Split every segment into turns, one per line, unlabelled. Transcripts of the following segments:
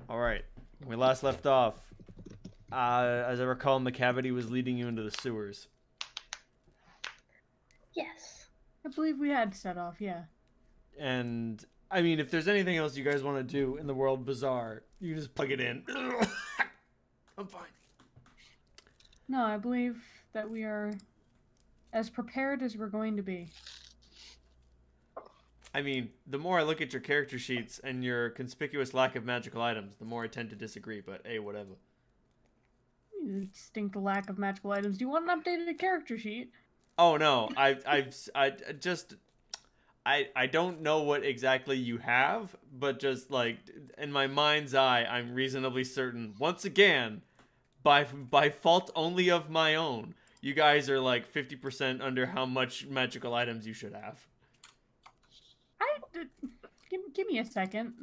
All right. When we last left off, as I recall, McCavity was leading you into the sewers.
Yes.
I believe we had set off, yeah.
And, I mean, if there's anything else you guys want to do in the world bazaar, you can just plug it in. I'm fine.
No, I believe that we are as prepared as we're going to be.
I mean, the more I look at your character sheets and your conspicuous lack of magical items, the more I tend to disagree, but hey, whatever.
You distinct lack of magical items. Do you want an updated character sheet?
Oh no, I don't know what exactly you have, but just like in my mind's eye, I'm reasonably certain. Once again, by fault only of my own, you guys are like 50% under how much magical items you should have.
Give me a second.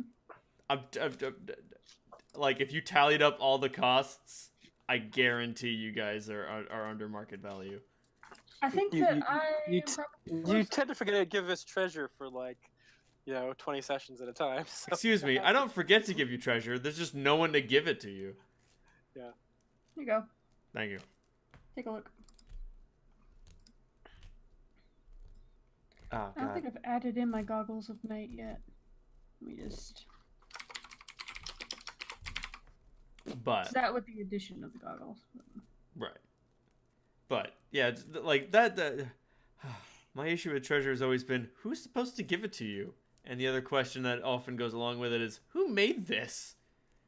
Like if you tallied up all the costs, I guarantee you guys are under market value.
I think
You
that
tend to forget to give us treasure for 20 sessions at a time. So.
Excuse me, I don't forget to give you treasure. There's just no one to give it to you.
Yeah.
Here you go.
Thank you.
Take a look.
Oh,
I don't
God.
think I've added in my goggles of night yet. Let me just...
But
Is that with the addition of the goggles?
right. But yeah, like that. My issue with treasure has always been who's supposed to give it to you, and the other question that often goes along with it is who made this.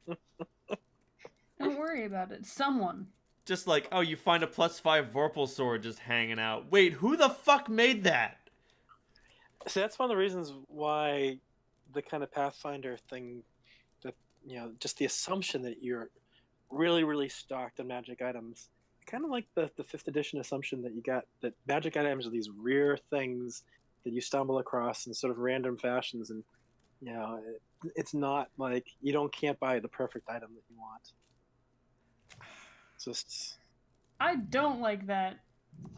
Don't worry about it. Someone.
Just like, oh, you find a +5 Vorpal sword just hanging out. Wait, who the fuck made that?
See, that's one of the reasons why the kind of Pathfinder thing, that just the assumption that you're really, really stocked on magic items, kind of like the 5th edition assumption that you got that magic items are these rare things that you stumble across in sort of random fashions, and it's not like can't buy the perfect item that you want. It's just
I don't like that.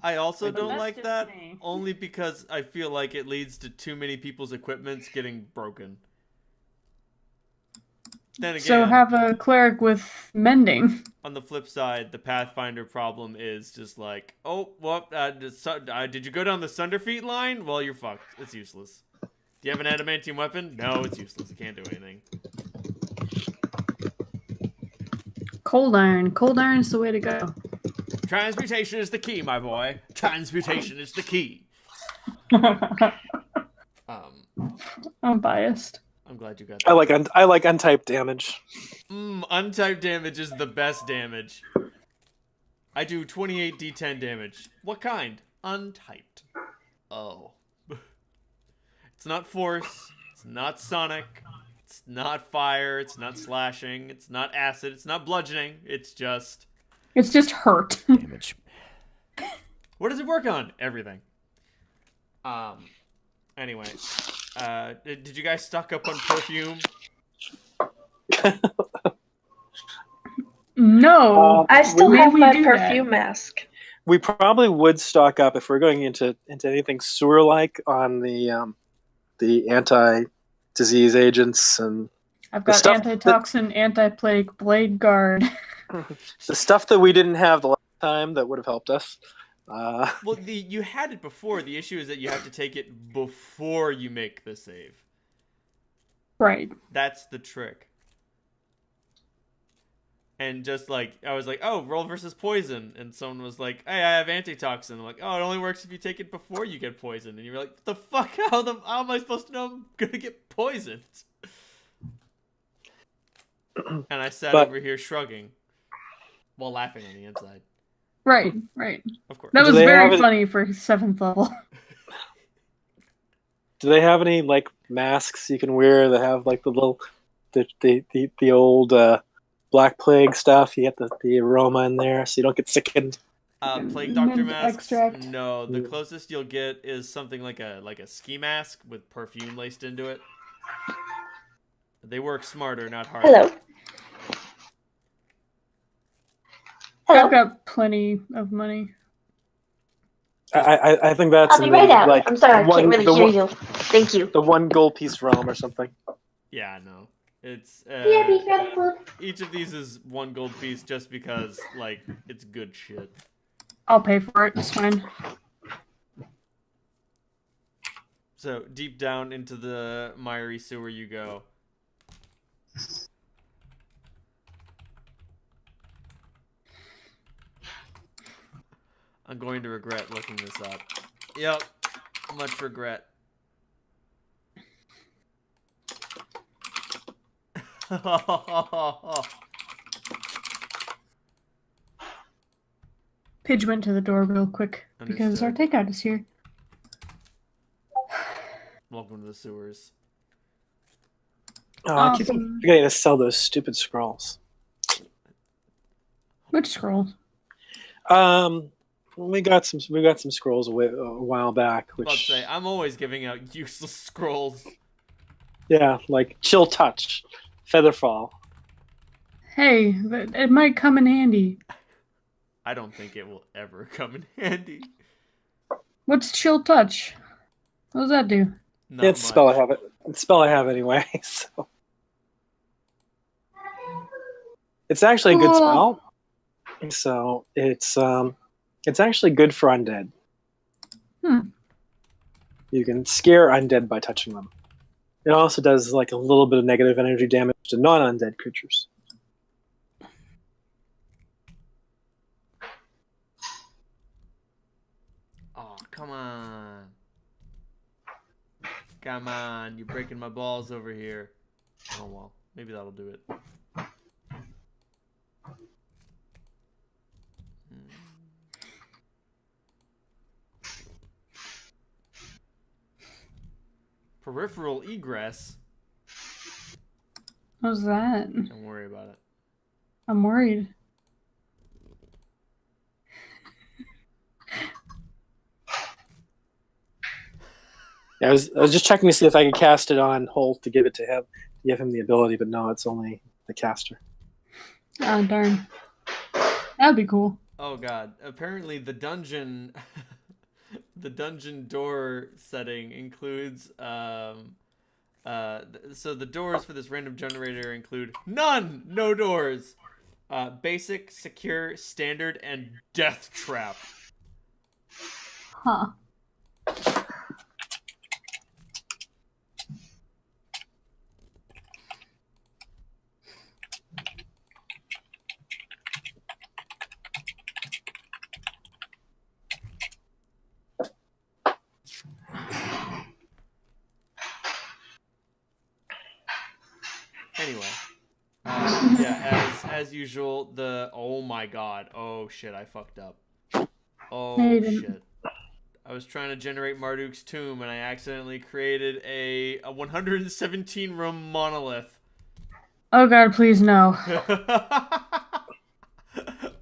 I also
But
don't
that's
like
just
that,
me.
only because I feel like it leads to too many people's equipments getting broken. Then again,
So have a cleric with mending.
on the flip side, the Pathfinder problem is just like, oh, well, did you go down the Sunderfeet line? Well, you're fucked. It's useless. Do you have an adamantium weapon? No, it's useless. It can't do anything.
Cold iron. Cold iron's the way to go.
Transmutation is the key, my boy. Transmutation is the key.
I'm biased.
I'm glad you got that.
I like untyped damage.
Untyped damage is the best damage. I do 28 d10 damage. What kind? Untyped. Oh. It's not force. It's not sonic. It's not fire. It's not slashing. It's not acid. It's not bludgeoning. It's just
hurt.
damage. What does it work on? Everything. Anyway. Did you guys stock up on perfume?
No.
I still
Maybe
have
we
my
do
perfume
that.
mask.
We probably would stock up if we're going into anything sewer-like on the anti-disease agents and
I've
the
got
stuff
antitoxin, anti-plague, blade guard.
the stuff that we didn't have the last time that would have helped us.
Well, you had it before. The issue is that you have to take it before you make the save.
Right.
That's the trick. And just like, I was like, oh, roll versus poison. And someone was like, hey, I have antitoxin. I'm like, oh, it only works if you take it before you get poisoned. And you're like, the fuck? How am I supposed to know I'm going to get poisoned? And I sat over here shrugging while laughing on the inside.
Right.
Of course.
That
Do
was
they have
very
it-
funny for 7th level.
Do they have any like masks you can wear that have like the little the old Black Plague stuff? You get the aroma in there, so you don't get sickened.
Plague Doctor
Mint
masks?
extract.
No, the closest you'll get is something like a ski mask with perfume laced into it. They work smarter, not harder.
Hello.
I've got plenty of money.
I think that's
I'll be
in
right
the,
out.
like
I'm sorry, I can't really
the
hear
one-
you. Thank you.
the one gold piece realm or something.
Yeah, no. It's
Yeah, beef ready food.
each of these is 1 gold piece just because like it's good shit.
I'll pay for it. It's fine.
So deep down into the miry sewer you go. I'm going to regret looking this up. Yep, much regret.
Pidge went to the door real quick because our
Understood.
takeout is here.
Welcome to the sewers.
Oh, I keep
Awesome.
forgetting to sell those stupid scrolls.
Which scroll?
We got some scrolls a while back,
About to
which
say, I'm always giving out useless scrolls.
yeah, like Chill Touch, Featherfall.
Hey, it might come in handy.
I don't think it will ever come in handy.
What's Chill Touch? What does that do?
Not
It's a
much.
spell I have it. It's a spell I have anyway. So it's actually a good
Cool.
spell. So it's actually good for undead.
Hmm.
You can scare undead by touching them. It also does like a little bit of negative energy damage to non-undead creatures.
Oh, come on. Come on, you're breaking my balls over here. Oh well, maybe that'll do it. Peripheral egress?
What's that?
Don't worry about it.
I'm worried.
Yeah, I was just checking to see if I could cast it on Holt to give it to him, give him the ability, but no, it's only the caster.
Oh, darn. That'd be cool.
Oh god, apparently the dungeon the dungeon door setting includes so the doors for this random generator include none, no doors. Basic, secure, standard, and death trap.
Huh.
Anyway, yeah, as usual, oh my god, oh shit, I fucked up. Oh
No, you didn't.
shit. I was trying to generate Marduk's tomb and I accidentally created a 117 room monolith.
Oh god, please no.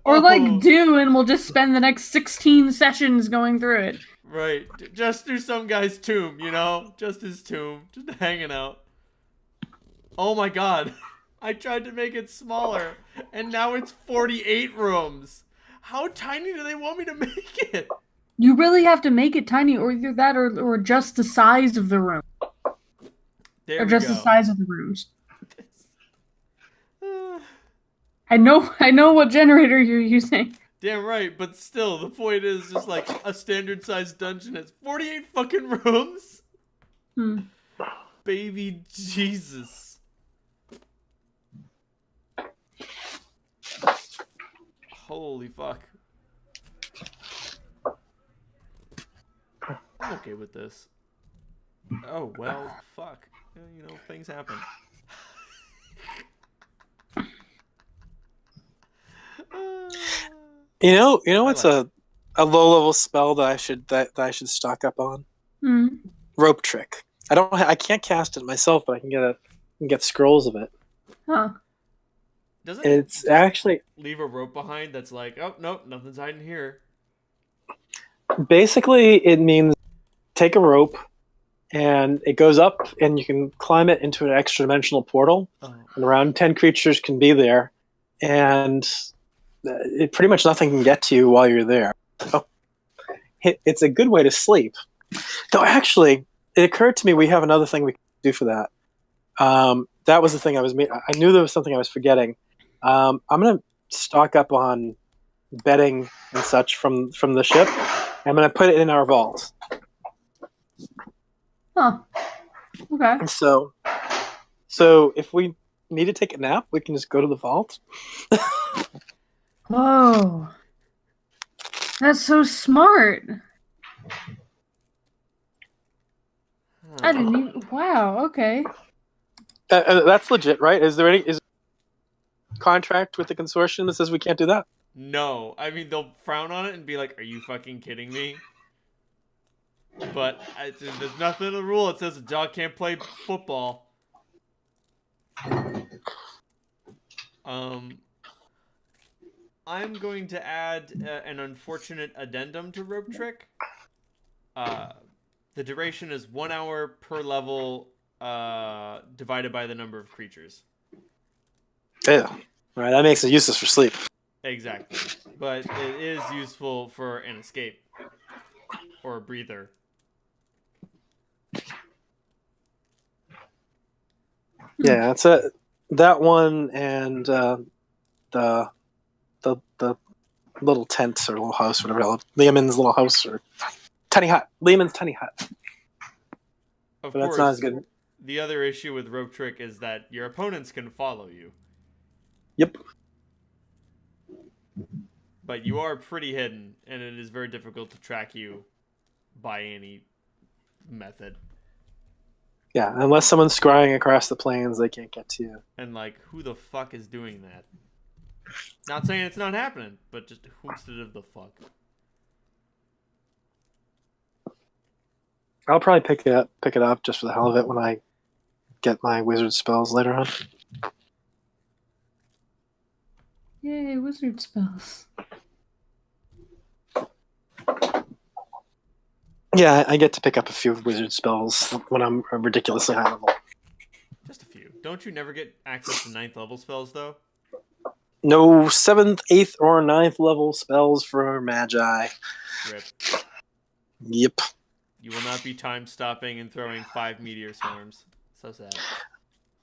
Or like do, and we'll just spend the next 16 sessions going through it.
Right, just through some guy's tomb, you know? Just his tomb, just hanging out. Oh my god, I tried to make it smaller, and now it's 48 rooms. How tiny do they want me to make it?
You really have to make it tiny, or either that or just the size of the room.
There
Or
we
just
go.
the size of the rooms. I know what generator you're using.
Damn right, but still, the point is just like a standard sized dungeon has 48 fucking rooms?
Hmm.
Baby Jesus. Holy fuck. I'm okay with this. Oh, well, fuck. You know, things happen.
You know what's
like
a low level spell that I should stock up on?
Hmm.
Rope Trick. I can't cast it myself, but I can get scrolls of it.
Huh.
Doesn't
It's actually
leave a rope behind that's like, oh, nope, nothing's hiding here.
basically it means take a rope and it goes up and you can climb it into an extra dimensional portal.
Oh.
And around 10 creatures can be there, and it pretty much nothing can get to you while you're there. So it's a good way to sleep. Though actually, it occurred to me we have another thing we can do for that. that was the thing I knew there was something I was forgetting. I'm gonna stock up on bedding and such from the ship. I'm gonna put it in our vault.
Huh. Okay.
So if we need to take a nap, we can just go to the vault.
Whoa. That's so smart. I didn't even. Wow. Okay.
That's legit, right? Is there contract with the consortium that says we can't do that?
No, I mean they'll frown on it and be like, "Are you fucking kidding me?" But there's nothing in the rule that says a dog can't play football. I'm going to add an unfortunate addendum to Rope Trick. The duration is 1 hour per level, divided by the number of creatures.
Yeah. All right, that makes it useless for sleep.
Exactly. But it is useful for an escape. Or a breather.
Yeah, that's it. That one and the little tent or little house, whatever. Lehman's little house or tiny hut. Lehman's tiny hut.
Of
But
course,
that's not as good.
the other issue with Rope Trick is that your opponents can follow you.
Yep.
But you are pretty hidden, and it is very difficult to track you by any method.
Yeah, unless someone's scrying across the plains, they can't get to you.
And, like, who the fuck is doing that? Not saying it's not happening, but just who's the fuck?
I'll probably pick it up just for the hell of it when I get my wizard spells later on.
Yay, wizard spells.
Yeah, I get to pick up a few wizard spells when I'm a ridiculously high level.
Just a few. Don't you never get access to 9th level spells, though?
No 7th, 8th, or 9th level spells for Magi.
Rip.
Yep.
You will not be time stopping and throwing 5 meteor swarms. So sad.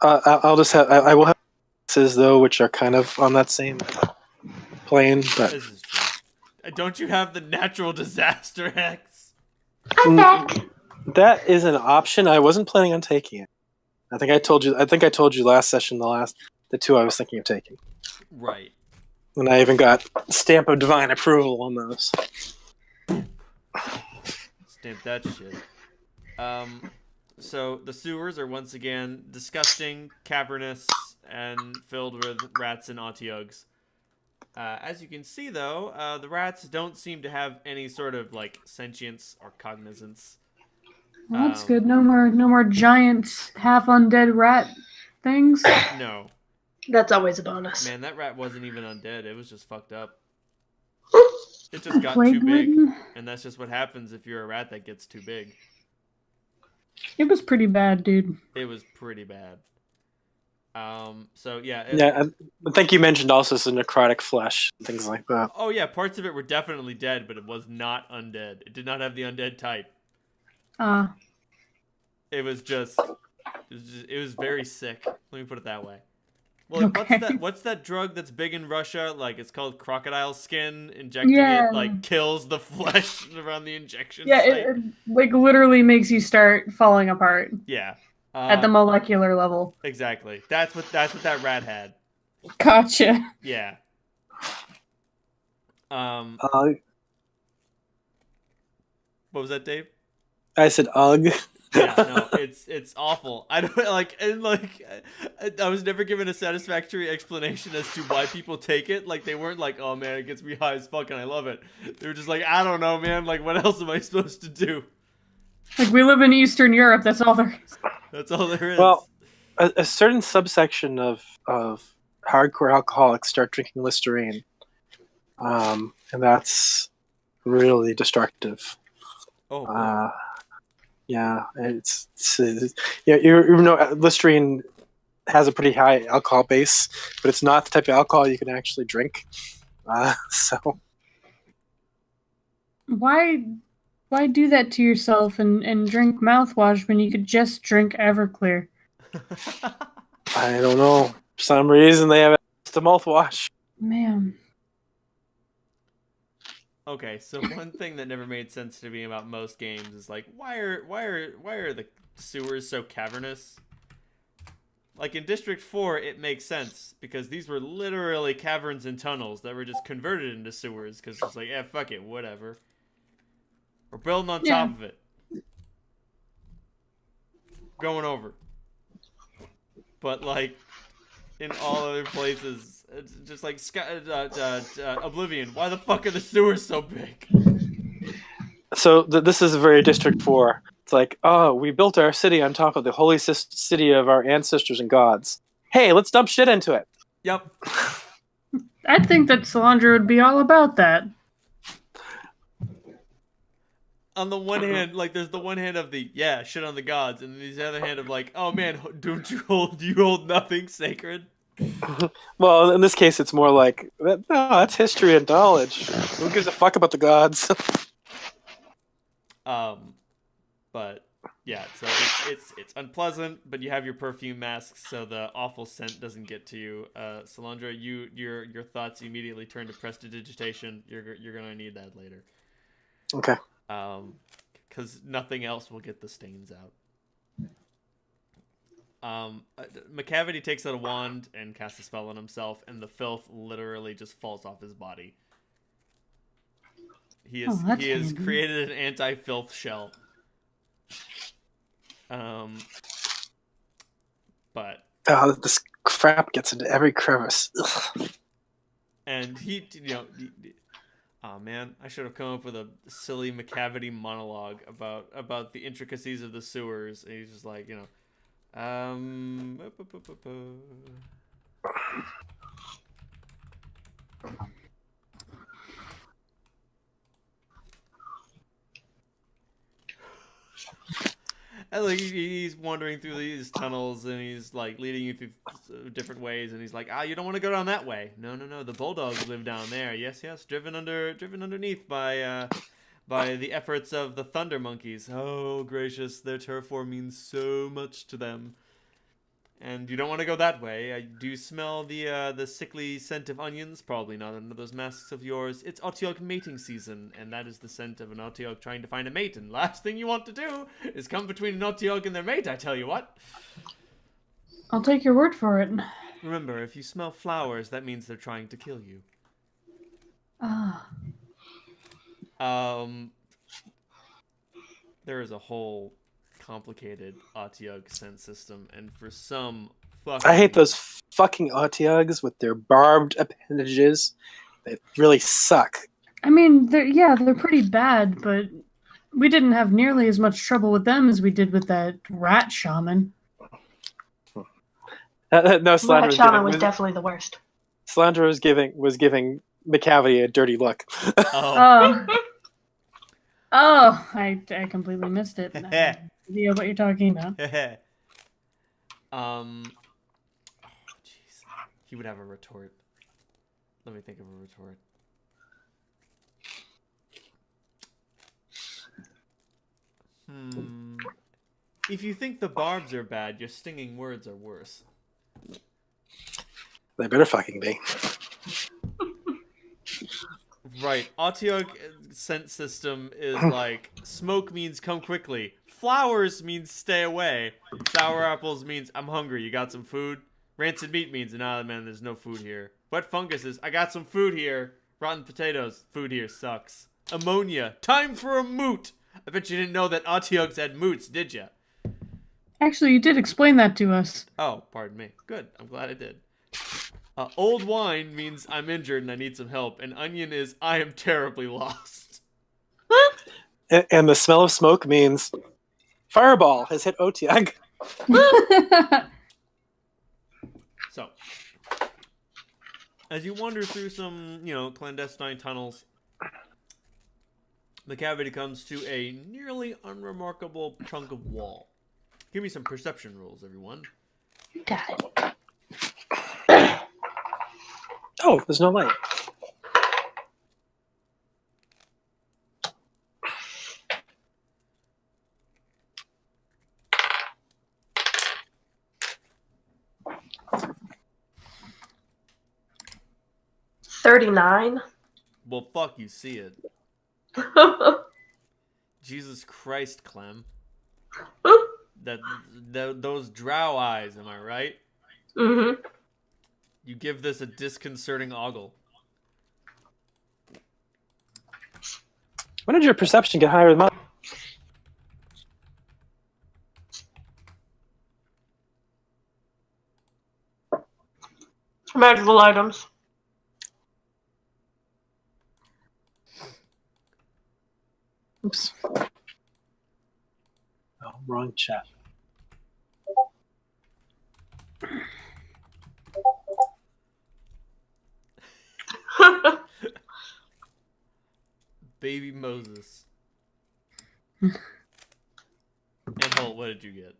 I'll just have. I will have though, which are kind of on that same plane. But
This is true. Don't you have the natural disaster hex?
I'm back.
that is an option. I wasn't planning on taking it. I think I told you last session. The two I was thinking of taking.
Right.
And I even got stamp of divine approval on those.
Stamp that shit. So the sewers are once again disgusting, cavernous, and filled with rats and Autiogs. As you can see, though, the rats don't seem to have any sort of like sentience or cognizance.
Well, that's good. No more giant half undead rat things.
No.
That's always a bonus.
Man, that rat wasn't even undead. It was just fucked up. It just got
Plague
too big,
ridden.
and that's just what happens if you're a rat that gets too big.
It was pretty bad, dude.
It was pretty bad. So yeah.
Yeah, I think you mentioned also some necrotic flesh, things like that.
Oh yeah, parts of it were definitely dead, but it was not undead. It did not have the undead type. It was very sick. Let me put it that way. Well,
Okay.
what's that drug that's big in Russia? Like, it's called crocodile skin. Injecting
Yeah.
it, like, kills the flesh around the injection
Yeah,
site.
it like literally makes you start falling apart
Yeah.
at the molecular level.
Exactly. That's what that rat had.
Gotcha.
Yeah.
Ugh.
What was that, Dave?
I said ugh.
Yeah, no, it's awful. I don't I was never given a satisfactory explanation as to why people take it. Like, they weren't like, oh man, it gets me high as fuck and I love it. They were just like, I don't know, man. Like, what else am I supposed to do?
Like, we live in Eastern Europe. That's all there is.
That's all there is.
Well, a certain subsection of hardcore alcoholics start drinking Listerine, and that's really destructive.
Oh. Boy.
Yeah, it's even though Listerine has a pretty high alcohol base, but it's not the type of alcohol you can actually drink. So
Why do that to yourself and drink mouthwash when you could just drink Everclear?
I don't know. For some reason, they have access to mouthwash.
Man.
Okay, so one thing that never made sense to me about most games is like, why are the sewers so cavernous? Like in District 4, it makes sense because these were literally caverns and tunnels that were just converted into sewers because it's like, yeah, fuck it, whatever. We're building on top of it. Going over. But like in all other places, it's just like Oblivion. Why the fuck are the sewers so big?
So this is very District 4. It's like, oh, we built our city on top of the holy city of our ancestors and gods. Hey, let's dump shit into it.
Yep.
I think that Solandra would be all about that.
On the one hand, like there's the one hand of the shit on the gods, and the other hand of like, oh man, do you hold nothing sacred?
Well, in this case, it's more like, no, that's history and knowledge. Who gives a fuck about the gods?
But yeah, so it's unpleasant, but you have your perfume masks, so the awful scent doesn't get to you. Solandra, your thoughts immediately turn to prestidigitation. You're gonna need that later.
Okay.
Because nothing else will get the stains out. McCavity takes out a wand and casts a spell on himself, and the filth literally just falls off his body. He has created an anti-filth shell. But
this crap gets into every crevice. Ugh.
And oh man, I should have come up with a silly McCavity monologue about the intricacies of the sewers. And he's just like, and like he's wandering through these tunnels and he's like leading you through different ways, and he's like, you don't want to go down that way. No, the bulldogs live down there. Yes, driven underneath by the efforts of the thunder monkeys. Oh gracious, their turf war means so much to them. And you don't want to go that way. Do you smell the sickly scent of onions? Probably not under those masks of yours. It's Otyog mating season, and that is the scent of an Otyog trying to find a mate. And last thing you want to do is come between an Otyog and their mate, I tell you what.
I'll take your word for it.
Remember, if you smell flowers, that means they're trying to kill you. There is a whole complicated Otyug scent system, and for some fucking...
I hate those fucking Otyugs with their barbed appendages. They really suck.
I mean, they're pretty bad, but we didn't have nearly as much trouble with them as we did with that rat shaman.
No,
Rat shaman was definitely the worst.
Solandra was giving McCavity a dirty look.
I completely missed it. I have no idea what you're talking about.
Jeez. He would have a retort. Let me think of a retort. If you think the barbs are bad, your stinging words are worse.
They better fucking be.
Right. Otyug scent system is like, smoke means come quickly. Flowers means stay away. Sour apples means I'm hungry. You got some food? Rancid meat means, nah, man, there's no food here. Wet fungus is, I got some food here. Rotten potatoes, food here sucks. Ammonia, time for a moot. I bet you didn't know that Otyugs had moots, did ya?
Actually, you did explain that to us.
Oh, pardon me. Good. I'm glad I did. Old wine means I'm injured and I need some help. And onion is I am terribly lost.
And the smell of smoke means fireball has hit Otyug.
So, as you wander through some, clandestine tunnels, the cavity comes to a nearly unremarkable chunk of wall. Give me some perception rolls, everyone.
Got it.
Oh, there's no light.
39.
Well, fuck, you see it. Jesus Christ, Clem. Those drow eyes, am I right?
Mm-hmm.
You give this a disconcerting ogle.
When did your perception get higher than mine?
Magical items.
Oops. Oh, wrong chat.
Baby Moses. And Holt, what did you get?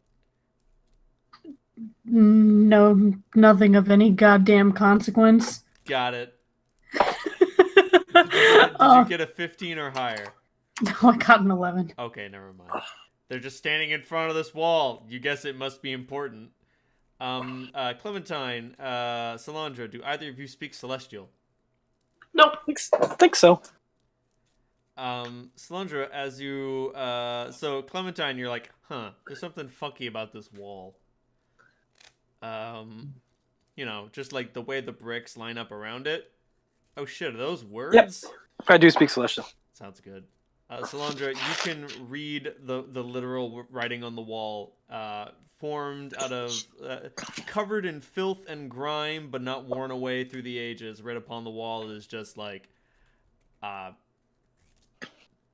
No, nothing of any goddamn consequence.
Got it. Did you get a 15 or higher?
No, I got an 11.
Okay, never mind. They're just standing in front of this wall. You guess it must be important. Clementine, Solandra, do either of you speak Celestial?
Nope.
I think so.
Solandra, as you, so Clementine, you're like, there's something funky about this wall. You know, just like the way the bricks line up around it. Oh shit, are those words?
Yep. I do speak Celestial.
Sounds good. Solandra, you can read the literal writing on the wall, formed out of, covered in filth and grime, but not worn away through the ages. Right upon the wall is just like,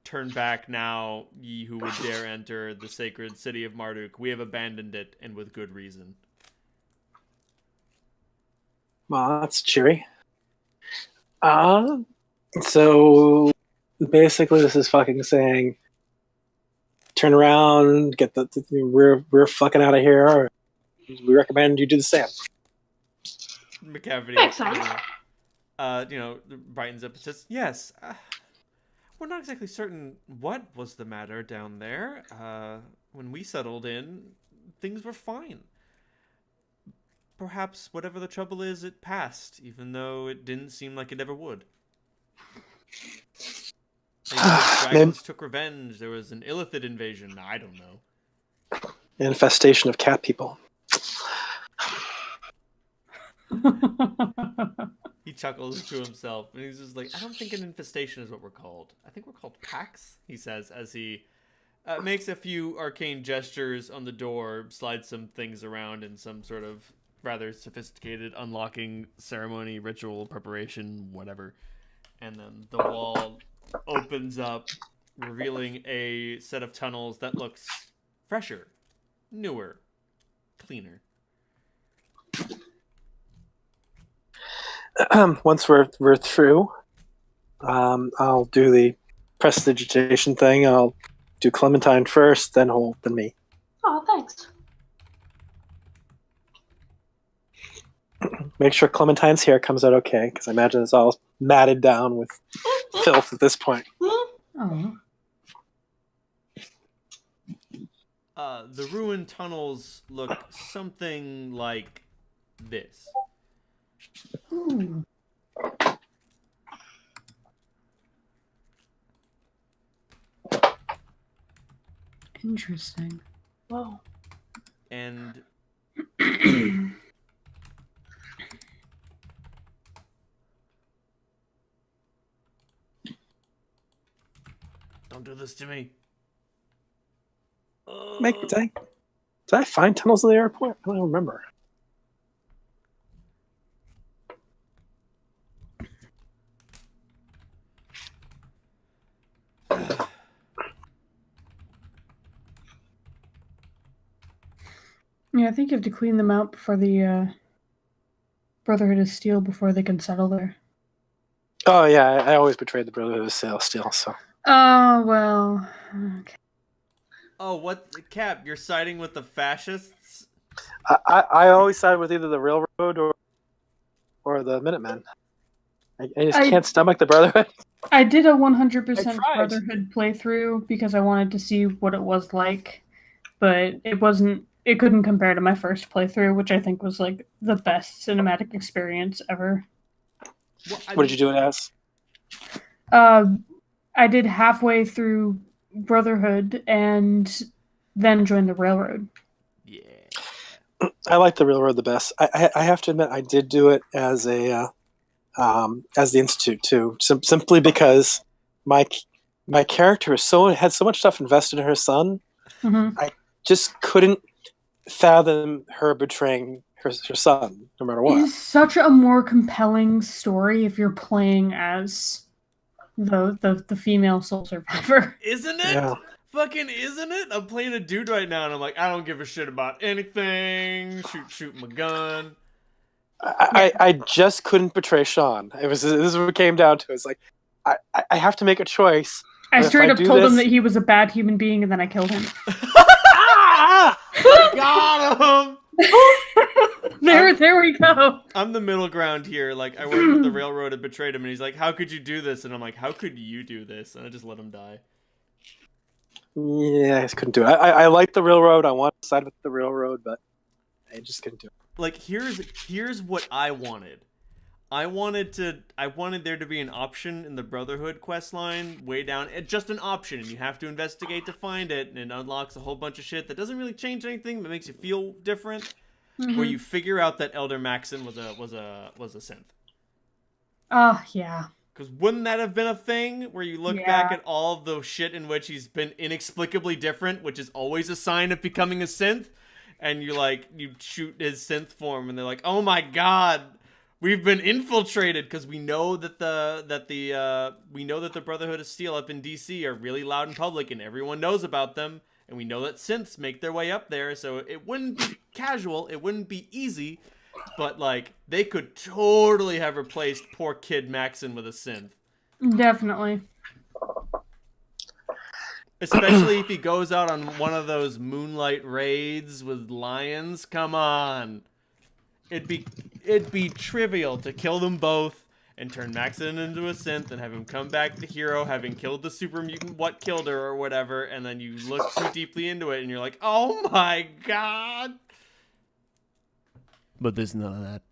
turn back now, ye who would dare enter the sacred city of Marduk. We have abandoned it, and with good reason.
Well, that's cheery. So basically, this is fucking saying, turn around, get we're fucking out of here. Or we recommend you do the same.
McCavity,
Makes sense.
Brightens up and says, yes, we're not exactly certain what was the matter down there. When we settled in, things were fine. Perhaps whatever the trouble is, it passed, even though it didn't seem like it ever would. Maybe the dragons took revenge. There was an Illithid invasion. I don't know.
Infestation of cat people.
He chuckles to himself, and he's just like, I don't think an infestation is what we're called. I think we're called packs, he says, as he makes a few arcane gestures on the door, slides some things around in some sort of rather sophisticated unlocking ceremony, ritual, preparation, whatever. And then the wall opens up, revealing a set of tunnels that looks fresher, newer, cleaner.
Once we're through, I'll do the prestidigitation thing. I'll do Clementine first, then Holt, then me.
Oh, thanks.
Make sure Clementine's hair comes out okay, because I imagine it's all matted down with filth at this point.
Oh.
The ruined tunnels look something like this.
Ooh. Interesting.
Whoa.
And don't do this to me.
Did I find tunnels in the airport? I don't remember.
Yeah, I think you have to clean them out before the Brotherhood of Steel before they can settle there.
Oh yeah, I always betrayed the Brotherhood of Steel. So.
Oh well. Okay.
Oh, what, Cap? You're siding with the fascists?
I always side with either the Railroad or the Minutemen. I just can't stomach the Brotherhood.
I did a 100%
I tried.
Brotherhood playthrough because I wanted to see what it was like, but it couldn't compare to my first playthrough, which I think was like the best cinematic experience ever.
Well,
What did you do it as?
I did halfway through Brotherhood and then joined the Railroad.
Yeah.
I like the Railroad the best. I have to admit, I did do it as the Institute too, simply because my character had so much stuff invested in her son.
Mm-hmm.
I just couldn't fathom her betraying her son, no matter
It
what.
is such a more compelling story if you're playing as the female soul survivor.
Isn't it?
Yeah.
Fucking isn't it? I'm playing a dude right now, and I'm like, I don't give a shit about anything. Shoot my gun.
I just couldn't betray Sean. This is what it came down to. It's like I have to make a choice.
I
But if
straight up
do
told him
this-
that he was a bad human being, and then I killed him.
Ah!
Got him!
There we go.
I'm the middle ground here. Like, I worked with the Railroad and betrayed him, and he's like, how could you do this? And I'm like, how could you do this? And I just let him die.
Yeah, I just couldn't do it. I like the Railroad. I want to side with the Railroad, but I just couldn't do it.
Like, here's what I wanted. I wanted there to be an option in the Brotherhood quest line way down, just an option, and you have to investigate to find it, and it unlocks a whole bunch of shit that doesn't really change anything, but makes you feel different.
Mm-hmm.
Where you figure out that Elder Maxon was a synth.
Oh yeah.
Because wouldn't that have been a thing where you look back at all of the shit in which he's been inexplicably different, which is always a sign of becoming a synth, and you shoot his synth form, and they're like, oh my god. We've been infiltrated because we know that the Brotherhood of Steel up in DC are really loud in public and everyone knows about them, and we know that synths make their way up there, so it wouldn't be casual, it wouldn't be easy, but like they could totally have replaced poor kid Maxon with a synth.
Definitely.
Especially if he goes out on one of those moonlight raids with lions. Come on. It'd be trivial to kill them both and turn Maxon into a synth and have him come back the hero, having killed the super mutant what killed her or whatever, and then you look too deeply into it and you're like, oh my god. But there's none of that.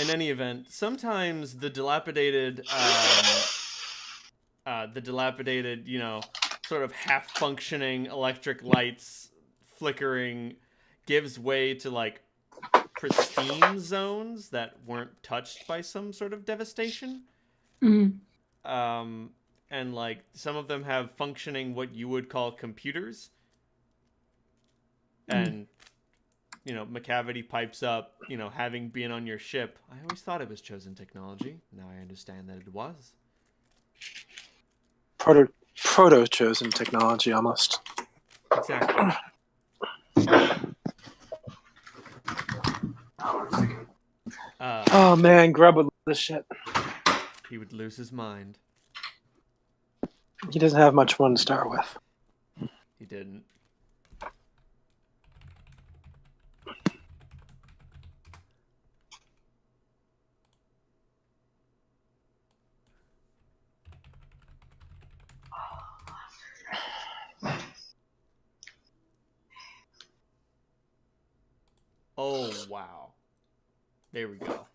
In any event, sometimes the dilapidated, sort of half-functioning electric lights flickering gives way to like pristine zones that weren't touched by some sort of devastation.
Mm-hmm.
And like some of them have functioning what you would call computers. And McCavity pipes up, having been on your ship. I always thought it was chosen technology. Now I understand that it was.
Proto chosen technology almost.
Exactly.
Oh man, Grub would love this shit.
He would lose his mind.
He doesn't have much fun to start with.
He didn't. Oh wow. There we go.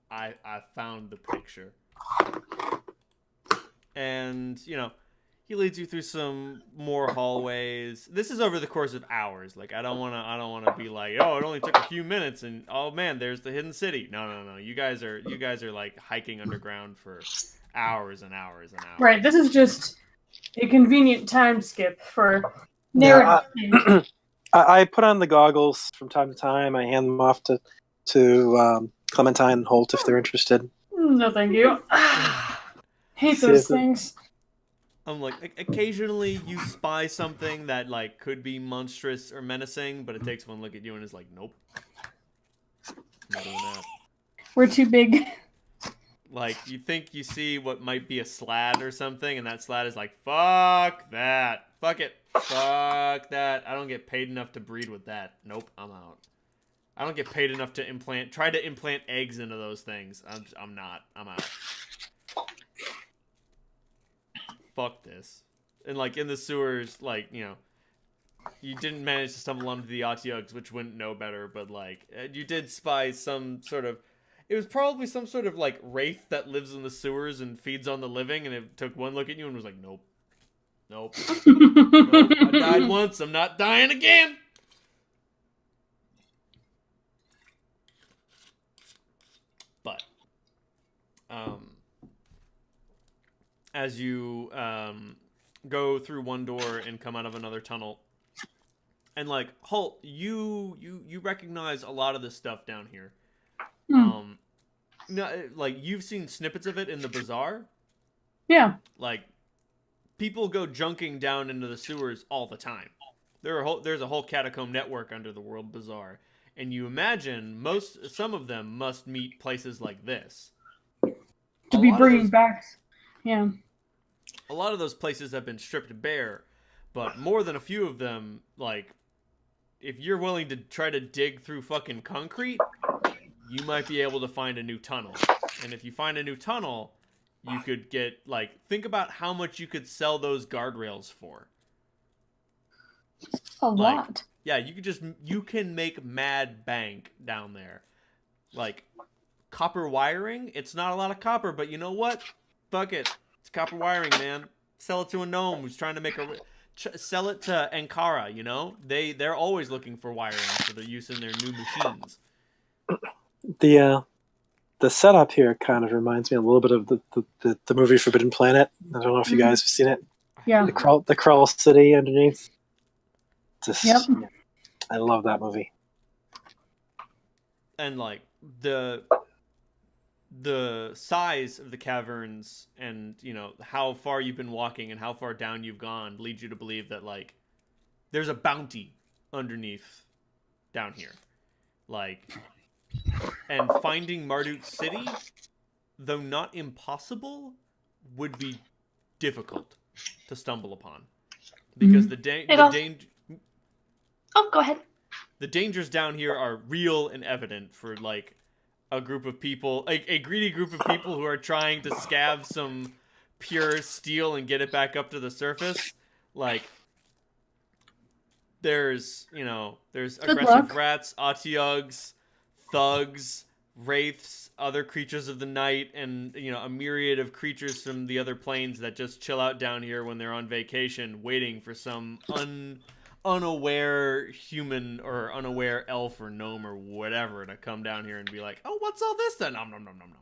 I found the picture. And, he leads you through some more hallways. This is over the course of hours. Like I don't want to be like, "Oh, it only took a few minutes and oh man, there's the hidden city." No. You guys are like hiking underground for hours and hours and hours.
Right. This is just a convenient time skip for narrative.
I put on the goggles from time to time. I hand them off to Clementine and Holt if they're interested.
No, thank you. Hate those things.
I'm like, occasionally you spy something that like could be monstrous or menacing, but it takes one look at you and is like, nope. Not doing that.
We're too big.
Like, you think you see what might be a slat or something, and that slat is like, fuck that. Fuck it. Fuck that. I don't get paid enough to breed with that. Nope, I'm out. I don't get paid enough to try to implant eggs into those things. I'm not. I'm out. Fuck this. And like in the sewers, like, you didn't manage to stumble onto the Otyugs, which wouldn't know better, but like, you did spy some sort of It was probably some sort of like wraith that lives in the sewers and feeds on the living, and it took one look at you and was like, "Nope, nope, nope. I died once. I'm not dying again." But, as you go through one door and come out of another tunnel, and like Holt, you recognize a lot of this stuff down here. No, like you've seen snippets of it in the bazaar.
Yeah.
Like people go junking down into the sewers all the time. There's a whole catacomb network under the World Bazaar, and you imagine some of them must meet places like this.
To be bringing back. Yeah.
A lot of those places have been stripped bare, but more than a few of them, like, if you're willing to try to dig through fucking concrete, you might be able to find a new tunnel. And if you find a new tunnel, you could get, like, think about how much you could sell those guardrails for.
A lot.
Yeah, you can make mad bank down there. Like, copper wiring, it's not a lot of copper, but you know what? Fuck it. It's copper wiring, man. Sell it to a gnome who's trying to make sell it to Ankara, you know? They're always looking for wiring for their use in their new machines.
The setup here kind of reminds me a little bit of the movie Forbidden Planet. I don't know if you guys have seen it.
Yeah.
The crawl city underneath.
Yep.
I love that movie.
And like the size of the caverns and, you know, how far you've been walking and how far down you've gone leads you to believe that, like, there's a bounty underneath down here. Like, and finding Marduk City, though not impossible, would be difficult to stumble upon. Because
Oh, go ahead.
the dangers down here are real and evident for, like, a group of people, a greedy group of people who are trying to scab some pure steel and get it back up to the surface. Like, there's aggressive rats, Atiugs, thugs, wraiths, other creatures of the night, and, you know, a myriad of creatures from the other planes that just chill out down here when they're on vacation, waiting for some unaware human or unaware elf or gnome or whatever to come down here and be like, "Oh, what's all this then?" Nom nom nom nom nom.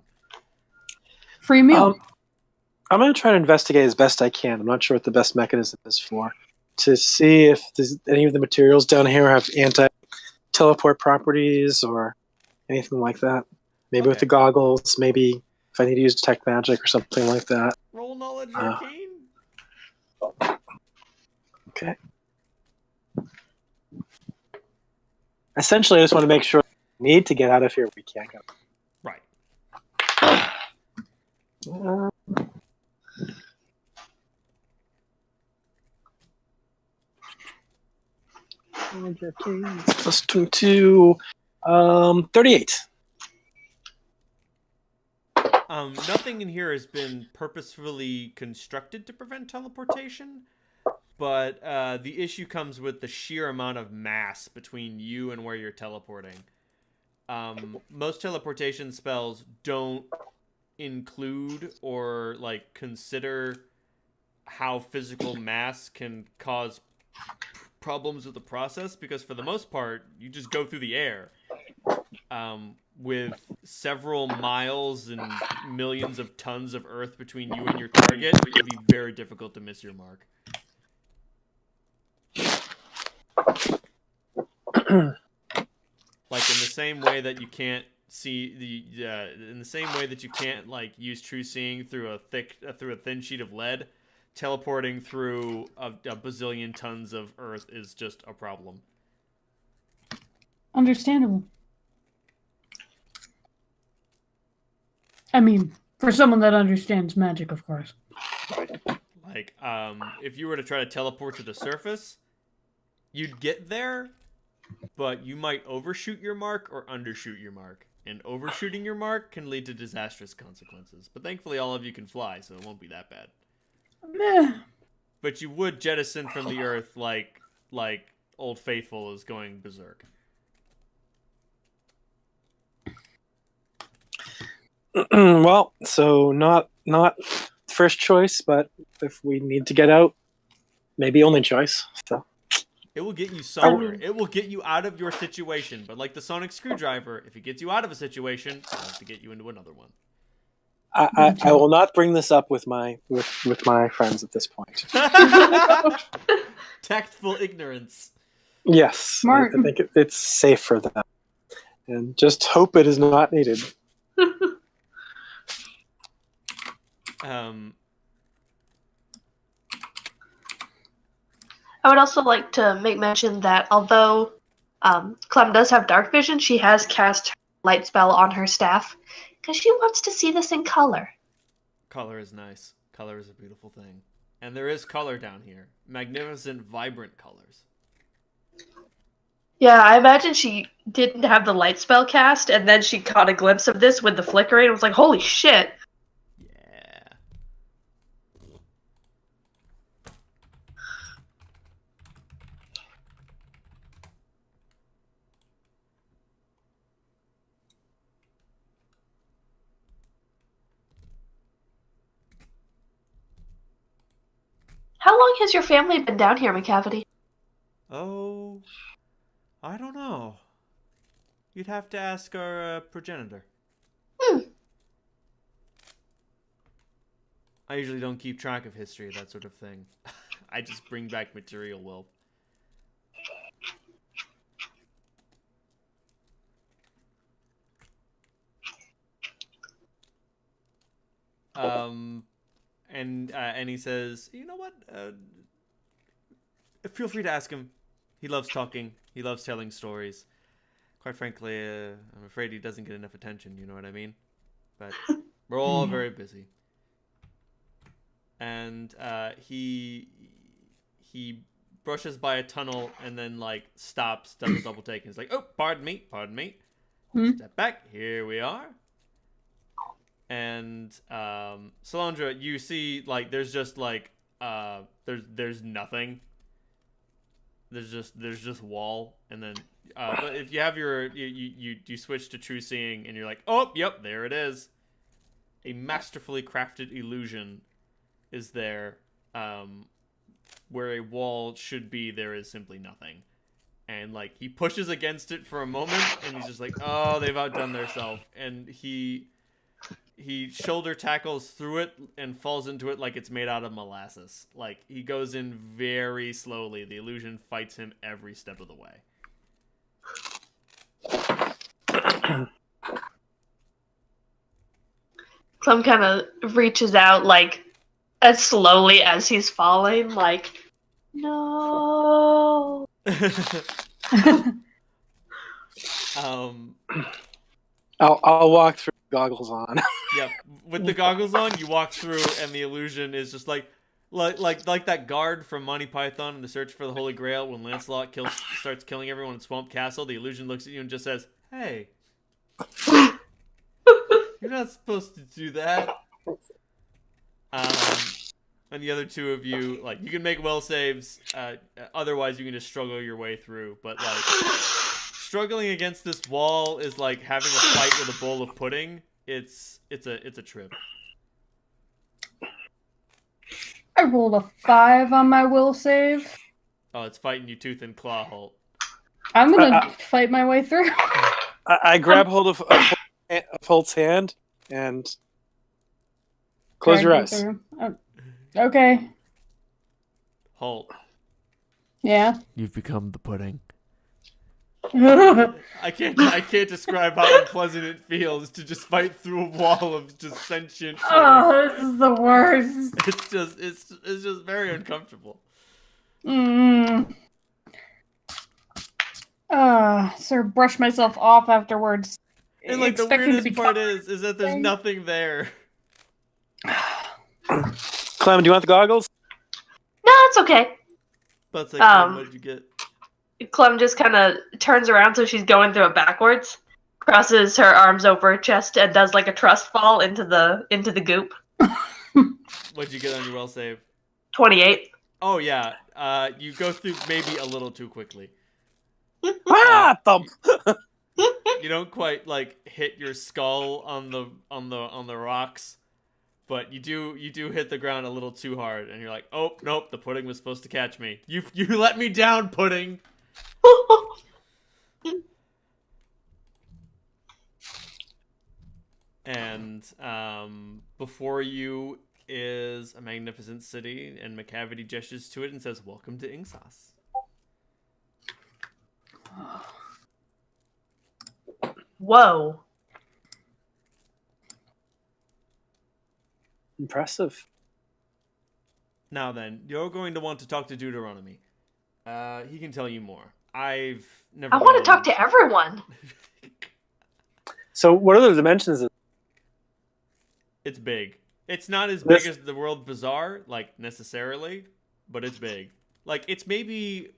Free meal.
I'm going to try to investigate as best I can. I'm not sure what the best mechanism is to see if any of the materials down here have anti-teleport properties or anything like that. Maybe with the goggles, maybe if I need to use detect magic or something like that.
Roll knowledge arcane.
Okay. Essentially, I just want to make sure we need to get out of here. We can't go.
Right. Plus 22, 38. Nothing in here has been purposefully constructed to prevent teleportation, but the issue comes with the sheer amount of mass between you and where you're teleporting. Most teleportation spells don't include or, like, consider how physical mass can cause problems with the process, because for the most part, you just go through the air. With several miles and millions of tons of earth between you and your target, it would be very difficult to miss your mark. Like, in the same way that you can't see in the same way that you can't, like, use true seeing through a thin sheet of lead, teleporting through a bazillion tons of earth is just a problem.
Understandable. I mean, for someone that understands magic, of course.
Like, if you were to try to teleport to the surface, you'd get there, but you might overshoot your mark or undershoot your mark. And overshooting your mark can lead to disastrous consequences. But thankfully, all of you can fly, so it won't be that bad.
Meh.
But you would jettison from the earth like Old Faithful is going berserk.
Well, so not first choice, but if we need to get out, maybe only choice. So
It will get you somewhere.
mean-
It will get you out of your situation. But like the sonic screwdriver, if it gets you out of a situation, it'll have to get you into another one.
I will not bring this up with my friends at this point.
Tactful ignorance.
Yes,
Smart.
I think it's safe for them, and just hope it is not needed.
I would also like to make mention that although Clem does have dark vision, she has cast light spell on her staff because she wants to see this in color.
Color is nice. Color is a beautiful thing. And there is color down here. Magnificent, vibrant colors.
Yeah, I imagine she didn't have the light spell cast, and then she caught a glimpse of this with the flickering and was like, holy shit.
Yeah.
How long has your family been down here, McCavity?
Oh, I don't know. You'd have to ask our progenitor.
Hmm.
I usually don't keep track of history, that sort of thing. I just bring back material wealth. And he says, you know what? Feel free to ask him. He loves talking. He loves telling stories. Quite frankly, I'm afraid he doesn't get enough attention. You know what I mean? But we're all very busy. And he brushes by a tunnel and then like stops, does a double take, and he's like, "Oh, pardon me. Step back. Here we are." And Solandra, you see like there's just like there's nothing. There's just wall, and then but if you have your you switch to true seeing, and you're like, oh, yep, there it is. A masterfully crafted illusion is there, where a wall should be. There is simply nothing, and like he pushes against it for a moment, and he's just like, oh, they've outdone themselves, and he shoulder tackles through it and falls into it like it's made out of molasses. Like, he goes in very slowly. The illusion fights him every step of the way.
Clem kind of reaches out, like, as slowly as he's falling, like, no.
I'll walk through goggles on.
Yeah, with the goggles on, you walk through, and the illusion is just like that guard from Monty Python in the Search for the Holy Grail. When Lancelot starts killing everyone in Swamp Castle, the illusion looks at you and just says, "Hey, you're not supposed to do that." And the other two of you, like, you can make will saves. Otherwise, you can just struggle your way through. But like, struggling against this wall is like having a fight with a bowl of pudding. It's a trip.
I rolled a 5 on my will save.
Oh, it's fighting you tooth and claw, Holt.
I'm gonna fight my way through.
I grab hold of Holt's hand and close your eyes.
Okay.
Holt,
Yeah.
you've become the pudding.
Oh,
I can't describe how unpleasant it feels to just fight through a wall of just sentient pudding.
this is the worst.
It's just very uncomfortable.
So brush myself off afterwards.
And like the
Expecting to be
weirdest part
covered.
is that there's nothing there.
Clem, do you want the goggles?
No, it's okay.
But it's like, what did you get?
Clem just kind of turns around so she's going through it backwards, crosses her arms over her chest, and does like a trust fall into the goop.
What'd you get on your will save?
28.
Oh yeah, you go through maybe a little too quickly.
Thump!
You don't quite like hit your skull on the rocks, but you do hit the ground a little too hard, and you're like, oh nope, the pudding was supposed to catch me. You let me down, pudding. And before you is a magnificent city, and McCavity gestures to it and says, "Welcome to Ingsas."
Whoa.
Impressive.
Now then, you're going to want to talk to Deuteronomy. He can tell you more. I've never.
I want to talk to everyone.
So, what are the dimensions of
It's big. It's not as
This-
big as the World Bazaar, like necessarily, but it's big. Like it's maybe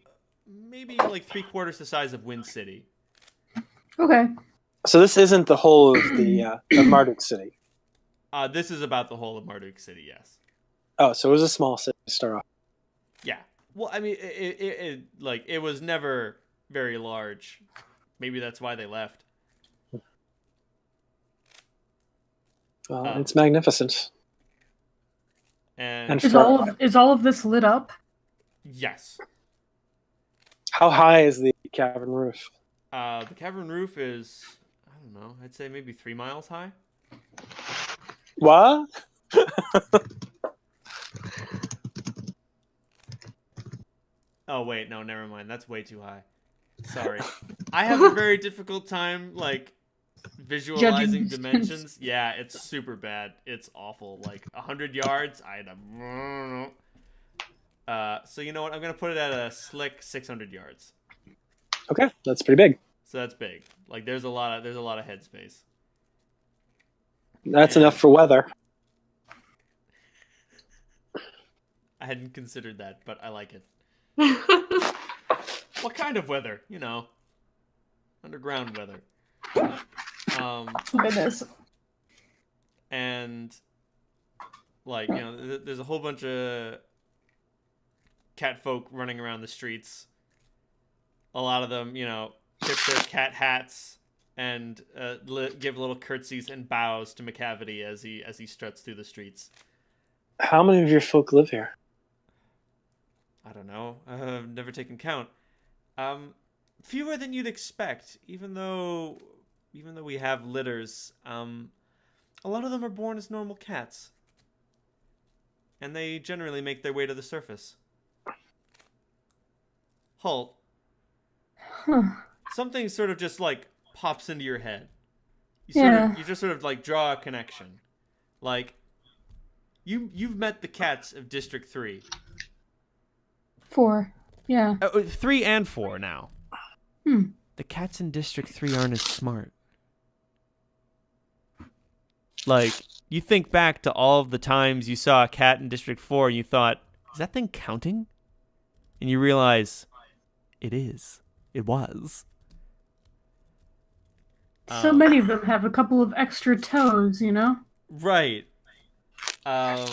like 3/4 the size of Wind City.
Okay.
So this isn't the whole of the of Marduk City.
This is about the whole of Marduk City. Yes.
Oh, so it was a small city to start off.
Yeah. Well, I mean, it was never very large. Maybe that's why they left.
Well, it's magnificent.
And
Is all of this lit up?
yes,
How high is the cavern roof?
the cavern roof is, I don't know, I'd say maybe 3 miles high.
What?
Oh wait, no, never mind. That's way too high. Sorry. I have a very difficult time like visualizing
Judging
dimensions. Yeah, it's super bad. It's awful. Like 100 yards, I'd so you know what? I'm gonna put it at a slick 600 yards.
Okay, that's pretty big.
So that's big. Like there's a lot of headspace.
That's
Yeah.
enough for weather.
I hadn't considered that, but I like it. What kind of weather? You know, underground weather.
Goodness.
And like, you know, there's a whole bunch of cat folk running around the streets. A lot of them, you know, tip their cat hats and give little curtsies and bows to McCavity as he struts through the streets.
How many of your folk live here?
I don't know. I've never taken count. Fewer than you'd expect, even though we have litters. A lot of them are born as normal cats, and they generally make their way to the surface. Halt.
Huh.
Something sort of just like pops into your head.
Yeah.
You just sort of like draw a connection. Like you've met the cats of District 3.
4. Yeah.
3 and 4 now.
Hmm.
The cats in District 3 aren't as smart. Like, you think back to all of the times you saw a cat in District 4 and you thought, is that thing counting? And you realize, it is. It was.
So many of them have a couple of extra toes, you know?
Right.
I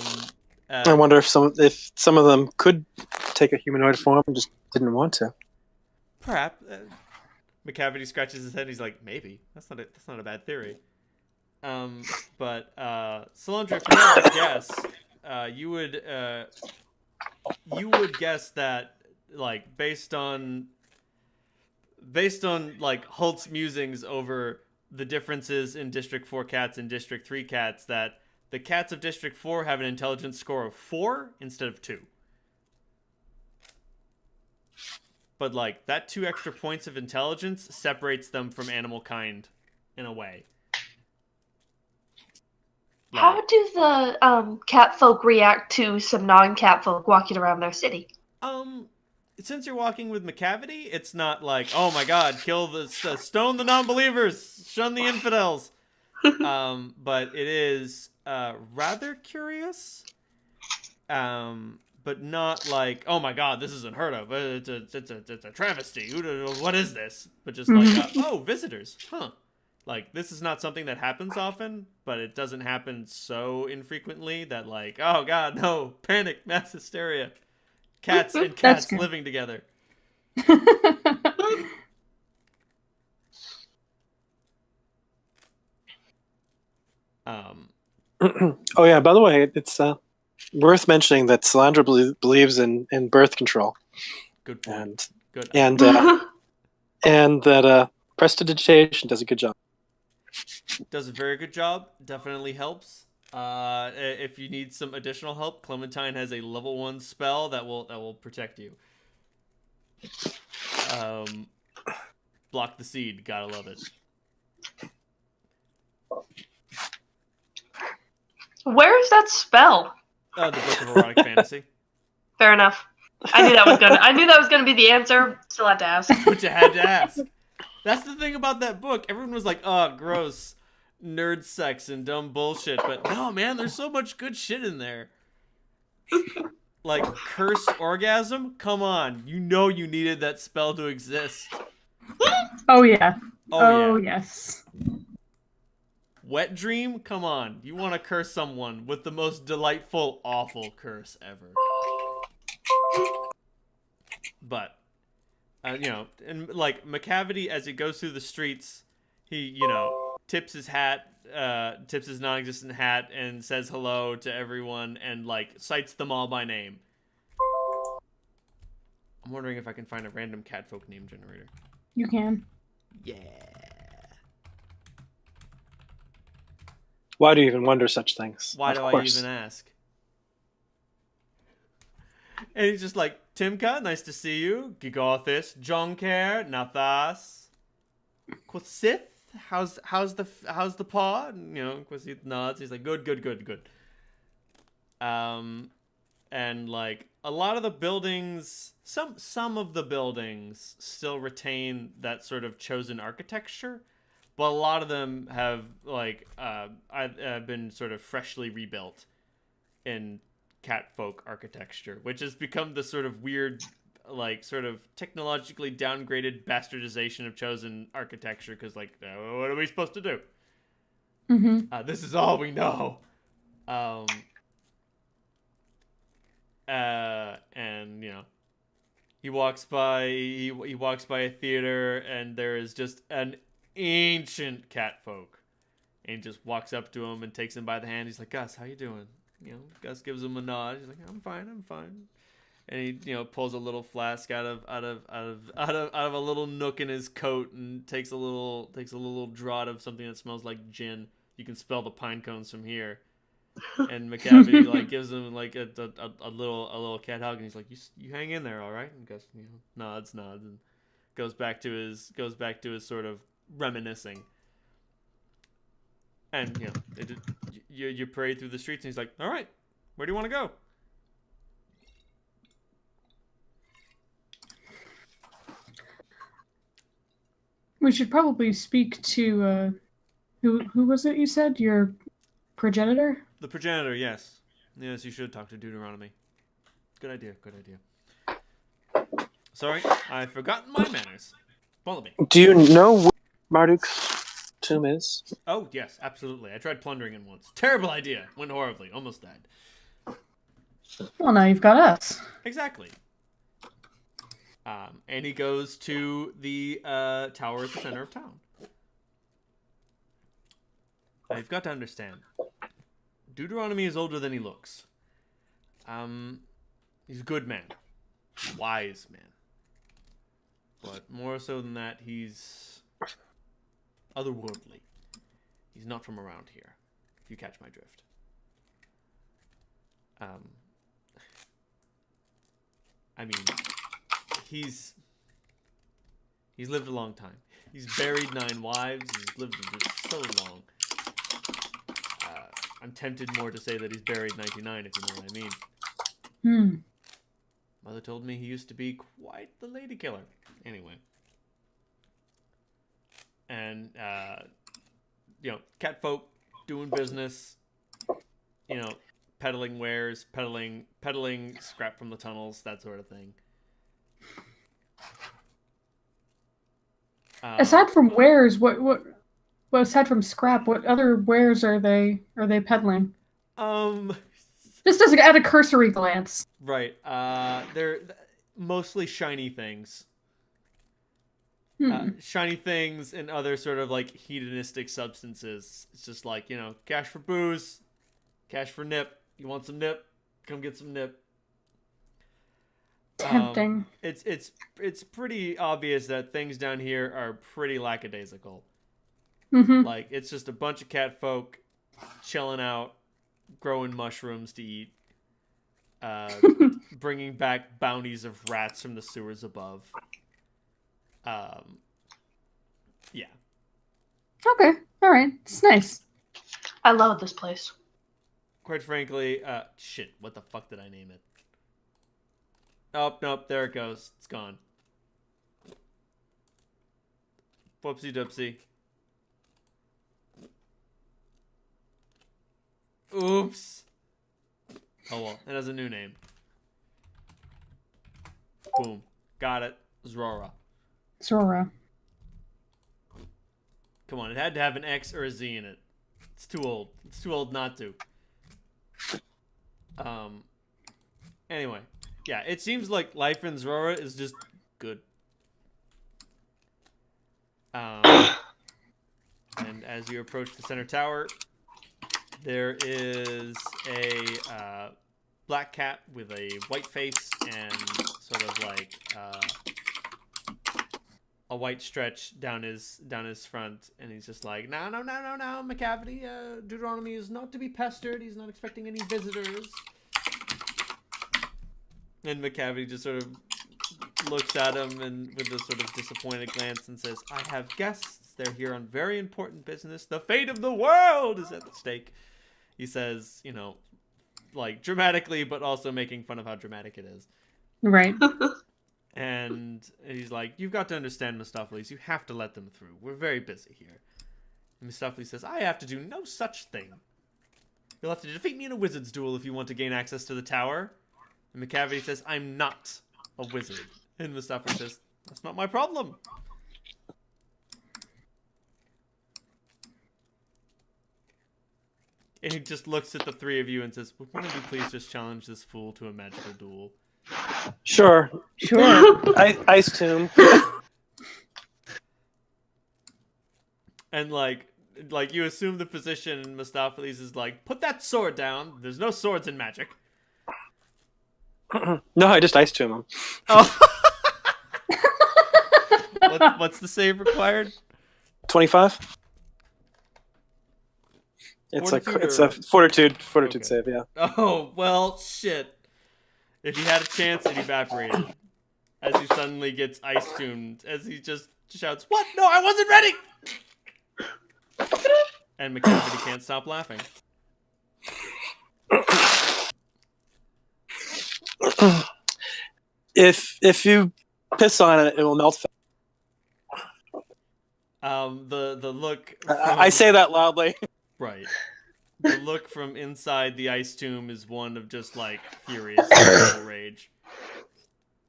wonder if some of them could take a humanoid form and just didn't want to.
Perhaps. McCavity scratches his head and he's like, maybe. That's not a bad theory. But Solandra, if you had to guess, you would guess that, like, based on like Hult's musings over the differences in District 4 cats and District 3 cats, that the cats of District 4 have an intelligence score of 4 instead of 2. But, like, that 2 extra points of intelligence separates them from animal kind in a way.
How do the cat folk react to some non-cat folk walking around their city?
Since you're walking with McCavity, it's not like, oh my god, kill the stone the non-believers, shun the infidels. But it is rather curious. But not like, oh my god, this is unheard of. It's a travesty. What is this? But just like, oh, visitors, huh? Like, this is not something that happens often, but it doesn't happen so infrequently that, like, oh god, no, panic, mass hysteria. Cats and cats living together.
Oh yeah. By the way, it's worth mentioning that Salandra believes in birth control,
Good point.
and
Good.
and that prestidigitation does a good job.
Does a very good job. Definitely helps. If you need some additional help, Clementine has a level 1 spell that will protect you. Block the seed. Gotta love it.
Where is that spell?
The Book of Erotic Fantasy.
Fair enough. I knew that was gonna be the answer. Still had to ask.
But you had to ask. That's the thing about that book. Everyone was like, "Oh, gross, nerd sex and dumb bullshit." But no, man, there's so much good shit in there. Like cursed orgasm. Come on, you know you needed that spell to exist.
Oh yeah.
Oh yeah.
Yes.
Wet dream. Come on, you want to curse someone with the most delightful, awful curse ever. But. You know, and like McCavity, as he goes through the streets, he, you know, tips his non-existent hat, and says hello to everyone, and like cites them all by name. I'm wondering if I can find a random catfolk name generator.
You can.
Yeah.
Why do you even wonder such things?
Why do I even ask? And he's just like, Timka, nice to see you. Gigothis, Jonker, Nathas. Quasith, how's the paw? And, you know, Quasith nods. He's like, good. And like a lot of the buildings, some of the buildings still retain that sort of chosen architecture, but a lot of them have like been sort of freshly rebuilt in catfolk architecture, which has become the sort of weird, like, sort of technologically downgraded bastardization of chosen architecture, because, like, what are we supposed to do?
Mm-hmm.
This is all we know. And, you know, he walks by a theater, and there is just an ancient catfolk. And he just walks up to him and takes him by the hand. He's like, Gus, how you doing? You know, Gus gives him a nod. He's like, I'm fine. And he, you know, pulls a little flask out of a little nook in his coat and takes a little draught of something that smells like gin. You can smell the pine cones from here. And McCavity like gives him like a little cat hug, and he's like, you hang in there, all right? And Gus, you know, nods, and goes back to his sort of reminiscing. And, you know, you parade through the streets, and he's like, all right, where do you want to go?
We should probably speak to, who was it you said? Your progenitor?
The progenitor, yes. Yes, you should talk to Deuteronomy. Good idea. Sorry, I've forgotten my manners. Follow me.
Do you know where Marduk's tomb is?
Oh, yes, absolutely. I tried plundering it once. Terrible idea. Went horribly. Almost died.
Well, now you've got us.
Exactly. And he goes to the tower at the center of town. Now, you've got to understand. Deuteronomy is older than he looks. He's a good man. Wise man. But more so than that, he's otherworldly. He's not from around here, if you catch my drift. I mean, he's lived a long time. He's buried 9 wives. He's lived so long. I'm tempted more to say that he's buried 99, if you know what I mean. Mother told me he used to be quite the lady killer. Anyway. And, you know, catfolk doing business, you know, peddling wares, peddling scrap from the tunnels, that sort of thing.
Aside from wares, what aside from scrap, what other wares are they peddling? Just at a cursory glance.
Right. They're mostly shiny things. Shiny things and other sort of like hedonistic substances. It's just like, you know, cash for booze, cash for nip. You want some nip? Come get some nip.
Tempting.
It's pretty obvious that things down here are pretty lackadaisical. Like, it's just a bunch of cat folk chilling out, growing mushrooms to eat, bringing back bounties of rats from the sewers above. Yeah.
Okay. All right. It's nice.
I love this place.
Quite frankly, shit, what the fuck did I name it? Oh, nope, there it goes. It's gone. Whoopsie doopsie. Oops. Oh well, it has a new name. Boom. Got it. Zrora.
Zora.
Come on, it had to have an X or a Z in it. It's too old. It's too old not to. Anyway. Yeah, it seems like life in Zrora is just good. And as you approach the center tower, there is a black cat with a white face and sort of like a white stretch down his front, and he's just like, no, McCavity, Deuteronomy is not to be pestered. He's not expecting any visitors. And McCavity just sort of looks at him and with a sort of disappointed glance and says, I have guests. They're here on very important business. The fate of the world is at stake. He says, you know, like dramatically, but also making fun of how dramatic it is.
Right.
And he's like, you've got to understand, Mistopheles. You have to let them through. We're very busy here. And Mistopheles says, I have to do no such thing. You'll have to defeat me in a wizard's duel if you want to gain access to the tower. And McCavity says, I'm not a wizard. And Mistopheles says, that's not my problem. And he just looks at the three of you and says, would one of you please just challenge this fool to a magical duel?
Sure. Ice tomb.
And like you assume the position, and Mistopheles is like, put that sword down. There's no swords in magic.
No, I just ice tomb him.
Oh. What's the save required?
25. It's a fortitude okay. Save, yeah.
Oh well, shit. If he had a chance, it evaporated. As he suddenly gets ice tuned, as he just shouts, "What? No, I wasn't ready!" And McCavity can't stop laughing.
If you piss on it, it will melt.
The look.
I say that loudly.
Right. The look from inside the ice tomb is one of just like furious rage,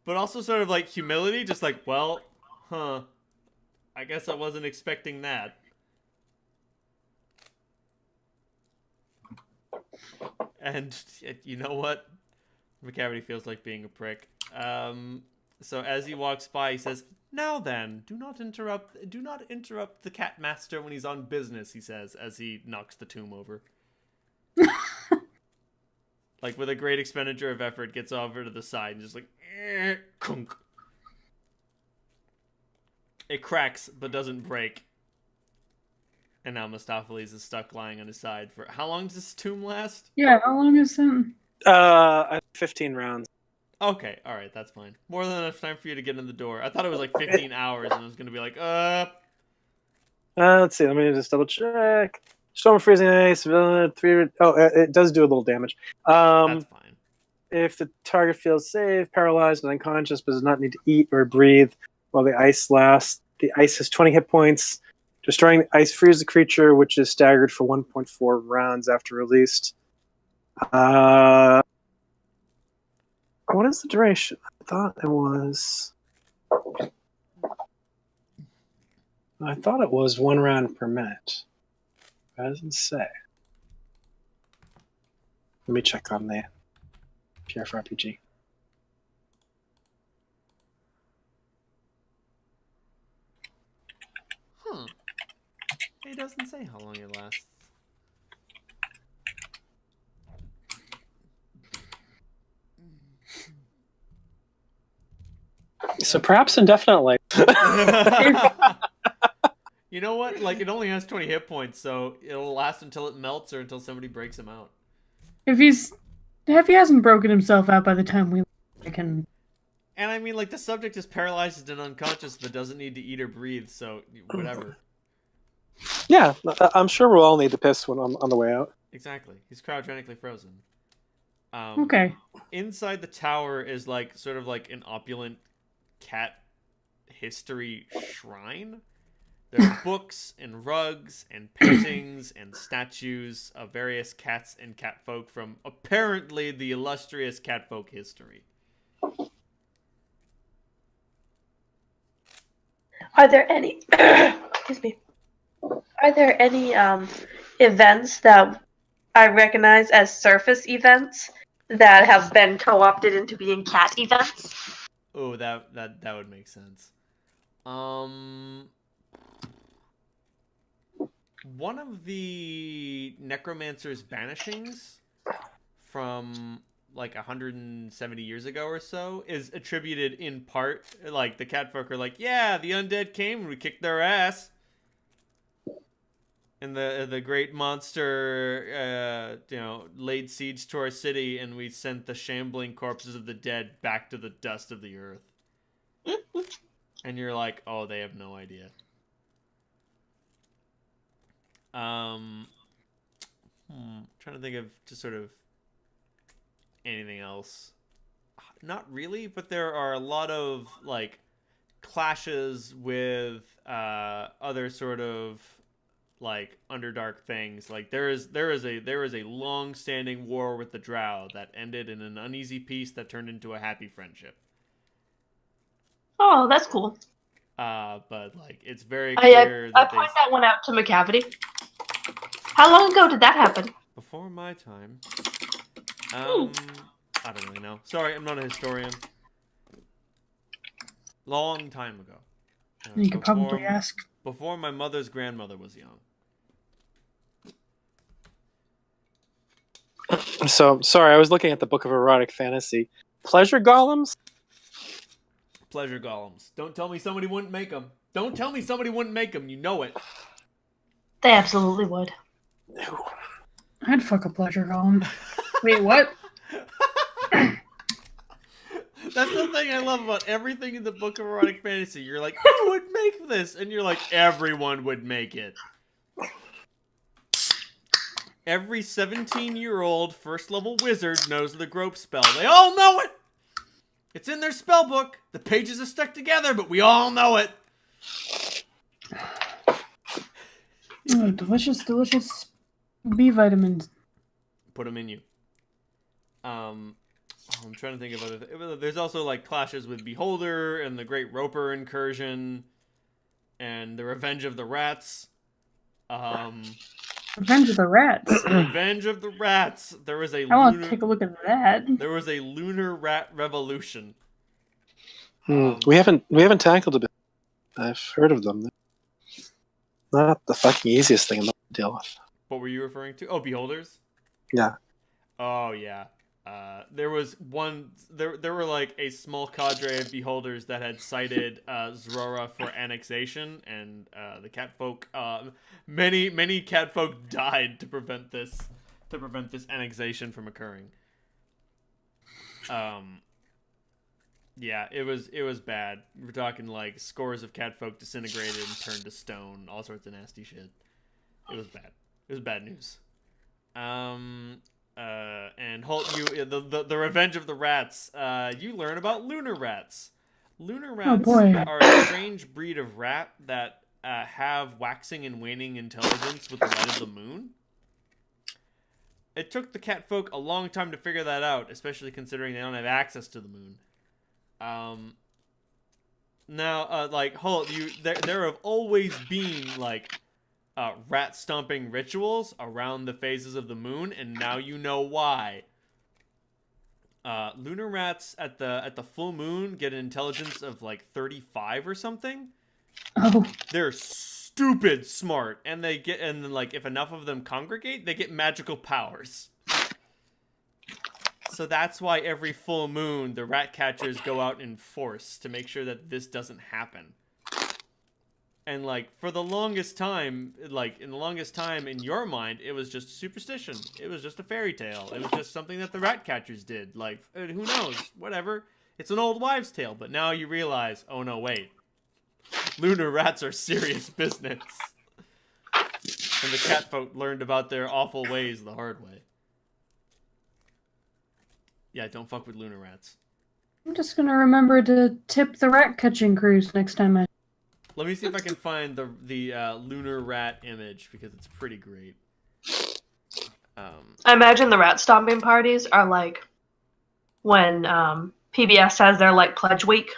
but also sort of like humility. Just like, well, I guess I wasn't expecting that. And you know what? McCavity feels like being a prick. So as he walks by, he says, "Now then, do not interrupt the cat master when he's on business," he says, as he knocks the tomb over. Like, with a great expenditure of effort, gets over to the side and just like, kunk. It cracks, but doesn't break. And now Mistopheles is stuck lying on his side for... How long does this tomb last?
Yeah, how long is it?
15 rounds.
Okay, alright, that's fine. More than enough time for you to get in the door. I thought it was like 15 hours, and it was going to be like,
let's see, let me just double check. Storm of freezing ice, 3... Oh, it does do a little damage.
that's fine.
If the target feels safe, paralyzed, and unconscious, but does not need to eat or breathe while the ice lasts, the ice has 20 hit points. Destroying the ice frees the creature, which is staggered for 1.4 rounds after released. What is the duration? I thought it was 1 round per minute. That doesn't say. Let me check on the PRFRPG.
It doesn't say how long it lasts.
So perhaps indefinitely.
You know what? Like, it only has 20 hit points, so it'll last until it melts or until somebody breaks him out.
If he hasn't broken himself out by the time we can.
And I mean, like, the subject is paralyzed and unconscious, but doesn't need to eat or breathe, so whatever.
Yeah, I'm sure we'll all need to piss when on the way out.
Exactly. He's cryogenically frozen.
Okay.
Inside the tower is, like, sort of like an opulent cat history shrine. There are books and rugs and paintings and statues of various cats and catfolk from apparently the illustrious catfolk history.
Are there any excuse me? Are there any events that I recognize as surface events that have been co-opted into being cat events?
Oh, that would make sense. One of the necromancer's banishings from like 170 years ago or so is attributed in part, like, the catfolk are like, yeah, the undead came and we kicked their ass. And the great monster, laid siege to our city, and we sent the shambling corpses of the dead back to the dust of the earth. And you're like, oh, they have no idea. Trying to think of just sort of anything else. Not really, but there are a lot of, like, clashes with other sort of, like, Underdark things. Like, there is a long-standing war with the Drow that ended in an uneasy peace that turned into a happy friendship.
Oh, that's cool.
But, like, it's very clear
I
that
point that one out to McCavity. How long ago did that happen?
before my time. I don't really know. Sorry, I'm not a historian. Long time ago.
You could probably ask.
Before my mother's grandmother was young.
So, sorry, I was looking at the Book of Erotic Fantasy. Pleasure golems?
Pleasure golems. Don't tell me somebody wouldn't make them. Don't tell me somebody wouldn't make them. You know it.
They absolutely would.
No.
I'd fuck a pleasure golem. Wait, what?
That's the thing I love about everything in the Book of Erotic Fantasy. You're like, who would make this? And you're like, everyone would make it. Every 17-year-old first-level wizard knows the grope spell. They all know it! It's in their spell book. The pages are stuck together, but we all know it.
Oh, delicious, delicious B vitamins.
Put them in you. I'm trying to think of other. There's also, like, clashes with Beholder and the Great Roper Incursion and the Revenge of the Rats.
Revenge of the Rats.
Revenge of the Rats. There was a
I want to take a look at that.
There was a lunar rat revolution.
We haven't tackled a bit. I've heard of them. Not the fucking easiest thing in the world to deal with.
What were you referring to? Oh, Beholders?
Yeah.
Oh, yeah. There was one. There were, like, a small cadre of Beholders that had cited Zorora for annexation, and the catfolk. Many catfolk died to prevent this annexation from occurring. Yeah, it was bad. We're talking, like, scores of catfolk disintegrated and turned to stone, all sorts of nasty shit. It was bad. It was bad news. And Holt, the Revenge of the Rats. You learn about lunar rats. Lunar rats are a strange breed of rat that have waxing and waning intelligence with the light of the moon. It took the catfolk a long time to figure that out, especially considering they don't have access to the moon. Now, like, Holt, there have always been, like, rat stomping rituals around the phases of the moon, and now you know why. Lunar rats at the full moon get an intelligence of, like, 35 or something.
Oh.
They're stupid. stupid smart, and then like if enough of them congregate, they get magical powers. So that's why every full moon the rat catchers go out in force to make sure that this doesn't happen. And like for the longest time, like in the longest time in your mind, it was just superstition. It was just a fairy tale. It was just something that the rat catchers did. Like who knows? Whatever. It's an old wives' tale. But now you realize, oh no, wait. Lunar rats are serious business. And the catfolk learned about their awful ways the hard way. Yeah, don't fuck with lunar rats.
I'm just gonna remember to tip the rat catching cruise next time I.
Let me see if I can find the lunar rat image because it's pretty great.
I imagine the rat stomping parties are like when PBS has their like pledge week.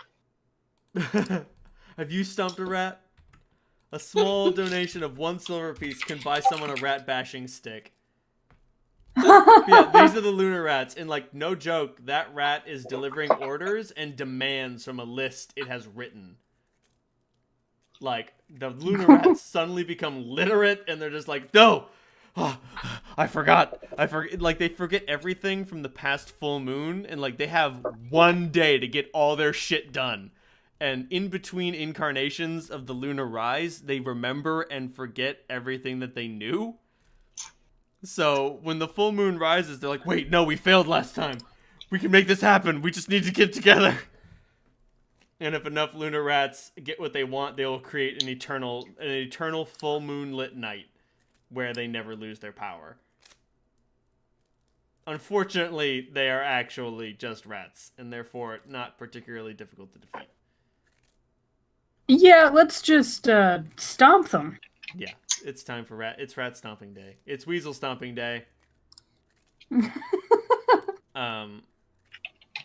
Have you stumped a rat? A small donation of 1 silver piece can buy someone a rat bashing stick. Yeah, these are the lunar rats, and like no joke, that rat is delivering orders and demands from a list it has written. Like, the lunar rats suddenly become literate, and they're just like, no! Oh, I forgot. Like, they forget everything from the past full moon, and, like, they have 1 day to get all their shit done. And in between incarnations of the lunar rise, they remember and forget everything that they knew. So, when the full moon rises, they're like, wait, no, we failed last time. We can make this happen. We just need to get together. And if enough lunar rats get what they want, they will create an eternal full moon lit night where they never lose their power. Unfortunately, they are actually just rats, and therefore not particularly difficult to defeat.
Yeah, let's just stomp them.
Yeah, it's time for it's rat stomping day. It's weasel stomping day.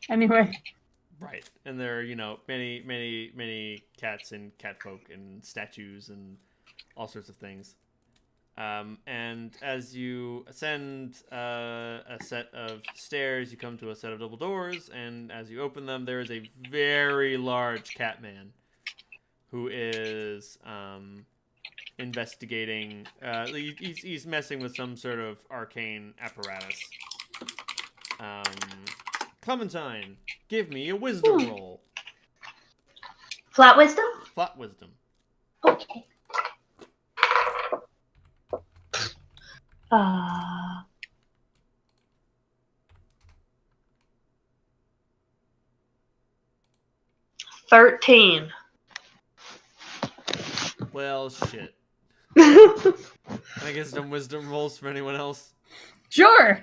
Anyway.
Right, and there are, you know, many cats and catfolk and statues and all sorts of things. And as you ascend a set of stairs, you come to a set of double doors, and as you open them, there is a very large cat man who is investigating. He's messing with some sort of arcane apparatus. Clementine, give me a wisdom roll.
Flat wisdom?
Flat wisdom.
Okay. 13.
Well, shit. Can I get some wisdom rolls for anyone else?
Sure.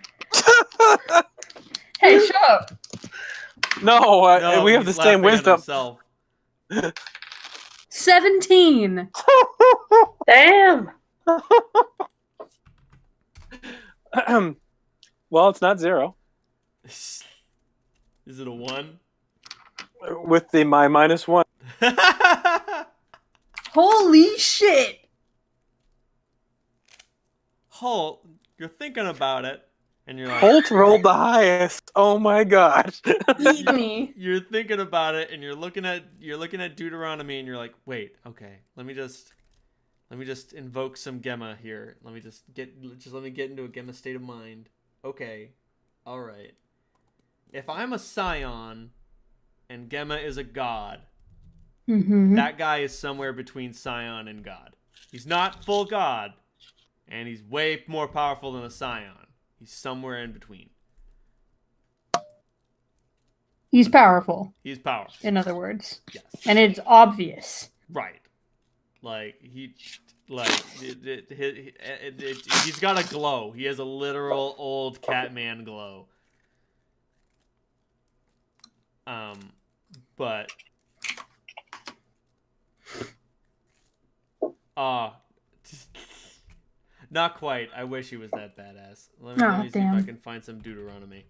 Hey, shut up.
No, we have the same wisdom.
17.
Damn.
Well, it's not 0.
Is it a 1?
With my -1.
Holy shit.
Holt, you're thinking about it, and you're like...
Holt rolled the highest. Oh my god.
Eat me.
You're thinking about it, and you're looking at Deuteronomy, and you're like, wait, okay, let me just invoke some Gemma here. Let me get into a Gemma state of mind. Okay, all right. If I'm a scion, and Gemma is a god, that guy is somewhere between scion and god. He's not full god, and he's way more powerful than a scion. He's somewhere in between.
He's powerful.
He's powerful.
In other words.
Yes.
And it's obvious.
Right. Like, he's got a glow. He has a literal old Catman glow. But... not quite. I wish he was that badass. Let me see if I can find some Deuteronomy.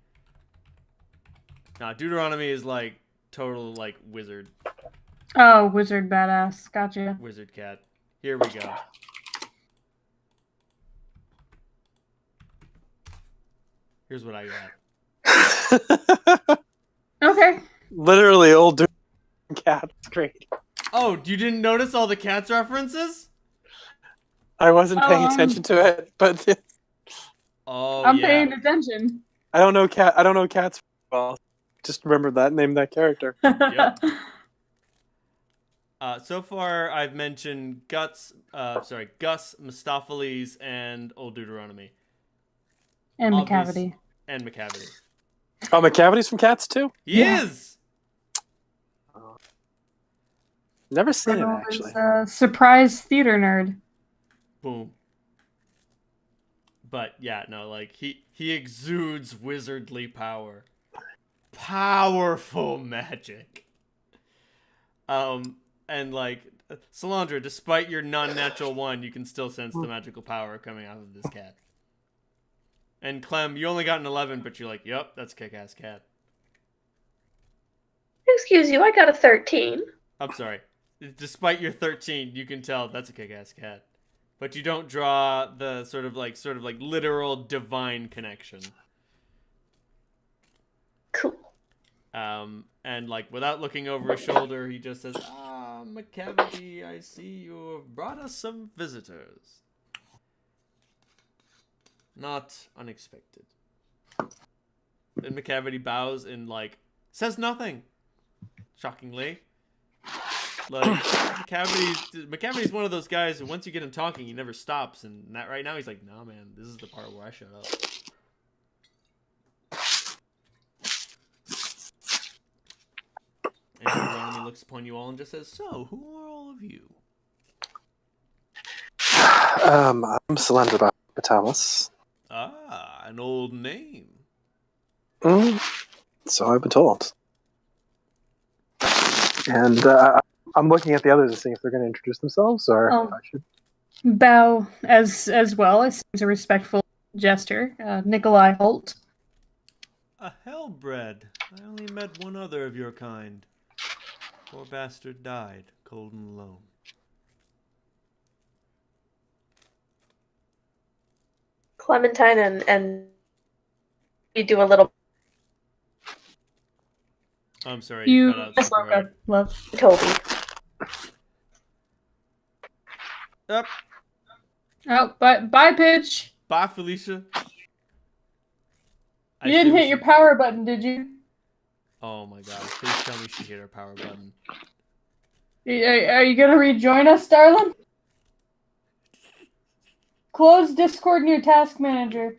Nah, Deuteronomy is like total like wizard.
Oh, wizard badass. Gotcha.
Wizard cat. Here we go. Here's what I got.
Okay.
Literally old cat. It's great.
Oh, you didn't notice all the cats references?
I wasn't paying attention to it, but
Oh,
I'm
yeah.
paying attention.
I don't know cats well. Just remember that name that character.
Yep. So far, I've mentioned Gus, Mistopheles, and Old Deuteronomy.
And
Obvious-
McCavity.
And McCavity.
Oh, McCavity's from Cats too?
He is!
Never seen it, actually.
Surprise theater nerd.
Boom. But yeah, no, like he exudes wizardly power. Powerful magic. And like Solandra, despite your non-natural 1, you can still sense the magical power coming out of this cat. And Clem, you only got an 11, but you're like, yep, that's a kick-ass cat.
Excuse you, I got a 13.
I'm sorry. Despite your 13, you can tell that's a kick-ass cat. But you don't draw the sort of like literal divine connection.
Cool.
And like without looking over his shoulder, he just says, McCavity, I see you have brought us some visitors. Not unexpected. And McCavity bows and like says nothing. Shockingly. Like McCavity's one of those guys who once you get him talking, he never stops. And that right now he's like, nah, man, this is the part where I shut up. And Deuteronomy looks upon you all and just says, so, who are all of you?
I'm Solandra Batalis.
Ah, an old name.
So I've been told. And I'm looking at the others to see if they're going to introduce themselves, or I should
bow as well. It seems a respectful gesture. Nikolai Holt.
A hellbred. I only met one other of your kind. Poor bastard died, cold and alone.
Clementine and you do a little
I'm sorry,
You
cut out super hard.
love.
Toby.
Yep.
Oh, bye, Pitch.
Bye, Felicia.
You didn't hit your power button, did you?
Oh my god, please tell me she hit her power button.
Are you gonna rejoin us, darling? Close Discord in your task manager.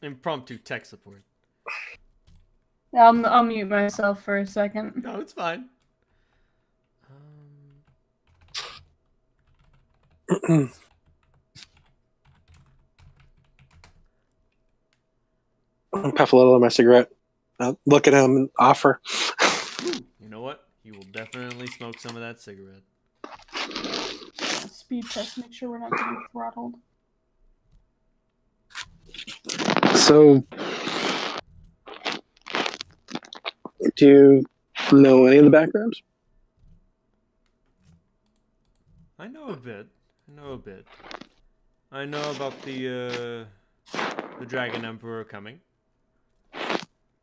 Impromptu tech support.
I'll mute myself for a second.
No, it's fine.
puff a little of my cigarette. Look at him and offer.
You know what? He will definitely smoke some of that cigarette.
Speed test, make sure we're not getting throttled.
So, do you know any of the backgrounds?
I know a bit. I know about the Dragon Emperor coming.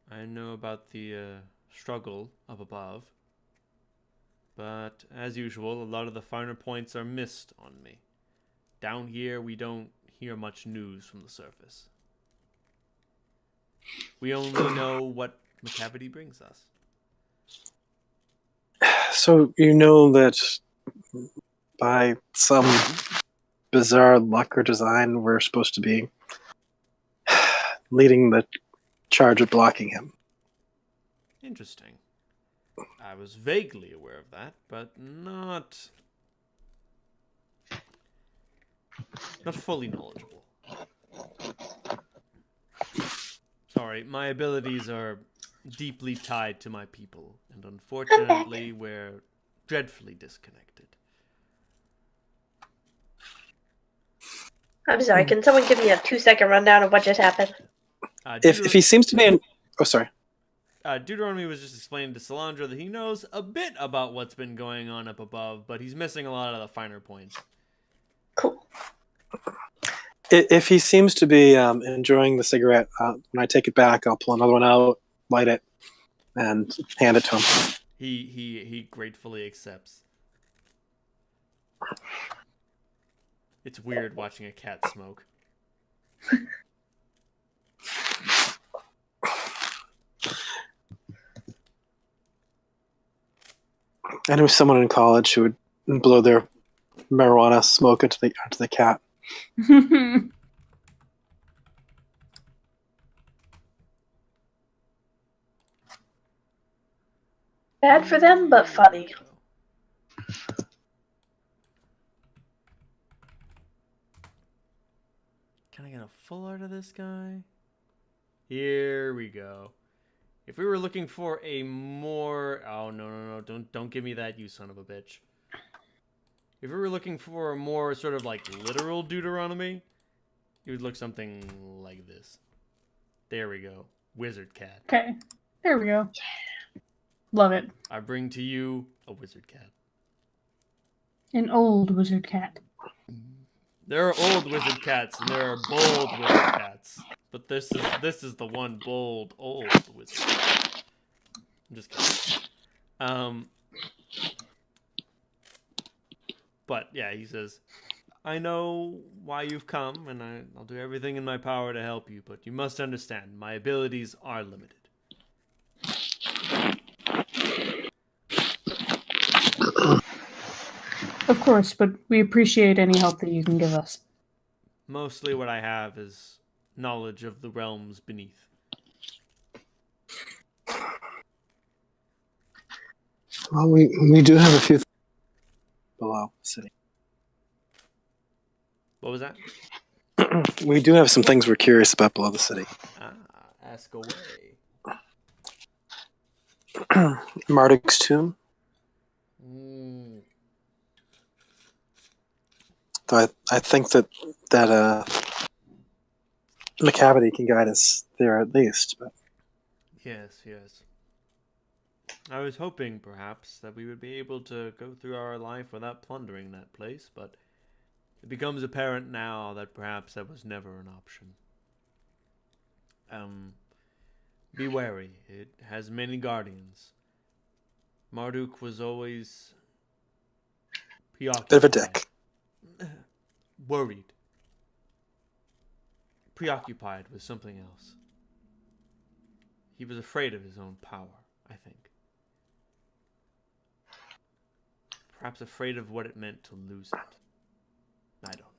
I know about the struggle up above. But, as usual, a lot of the finer points are missed on me. Down here, we don't hear much news from the surface. We only know what McCavity brings us.
So, you know that by some bizarre luck or design, we're supposed to be leading the charge of blocking him.
Interesting. I was vaguely aware of that, but not fully knowledgeable. Sorry, my abilities are deeply tied to my people, and unfortunately, we're dreadfully disconnected.
I'm sorry, can someone give me a 2-second rundown of what just happened?
If he seems to be in... Oh, sorry.
Deuteronomy was just explaining to Solandra that he knows a bit about what's been going on up above, but he's missing a lot of the finer points.
Cool.
If he seems to be enjoying the cigarette, when I take it back, I'll pull another one out, light it, and hand it to him.
He gratefully accepts. It's weird watching a cat smoke.
I knew someone in college who would blow their marijuana smoke into the cat.
Bad for them, but funny.
Can I get a full art of this guy? Here we go. If we were looking for a more... Oh, no. Don't give me that, you son of a bitch. If we were looking for a more sort of like literal Deuteronomy, it would look something like this. There we go. Wizard cat.
Okay. There we go. Love it.
I bring to you a wizard cat.
An old wizard cat.
There are old wizard cats and there are bold wizard cats. But this is the one bold old wizard cat. I'm just kidding. But yeah, he says, I know why you've come, and I'll do everything in my power to help you, but you must understand, my abilities are limited.
Of course, but we appreciate any help that you can give us.
Mostly what I have is knowledge of the realms beneath.
Well, we do have a few things below the city.
What was that?
We do have some things we're curious about below the city.
Ask away.
Marduk's tomb. Though I think that Macavity can guide us there at least. But
Yes. I was hoping, perhaps, that we would be able to go through our life without plundering that place, but it becomes apparent now that perhaps that was never an option. Be wary. It has many guardians. Marduk was always preoccupied.
bit of a dick.
Worried. Preoccupied with something else. He was afraid of his own power, I think. Perhaps afraid of what it meant to lose it. I don't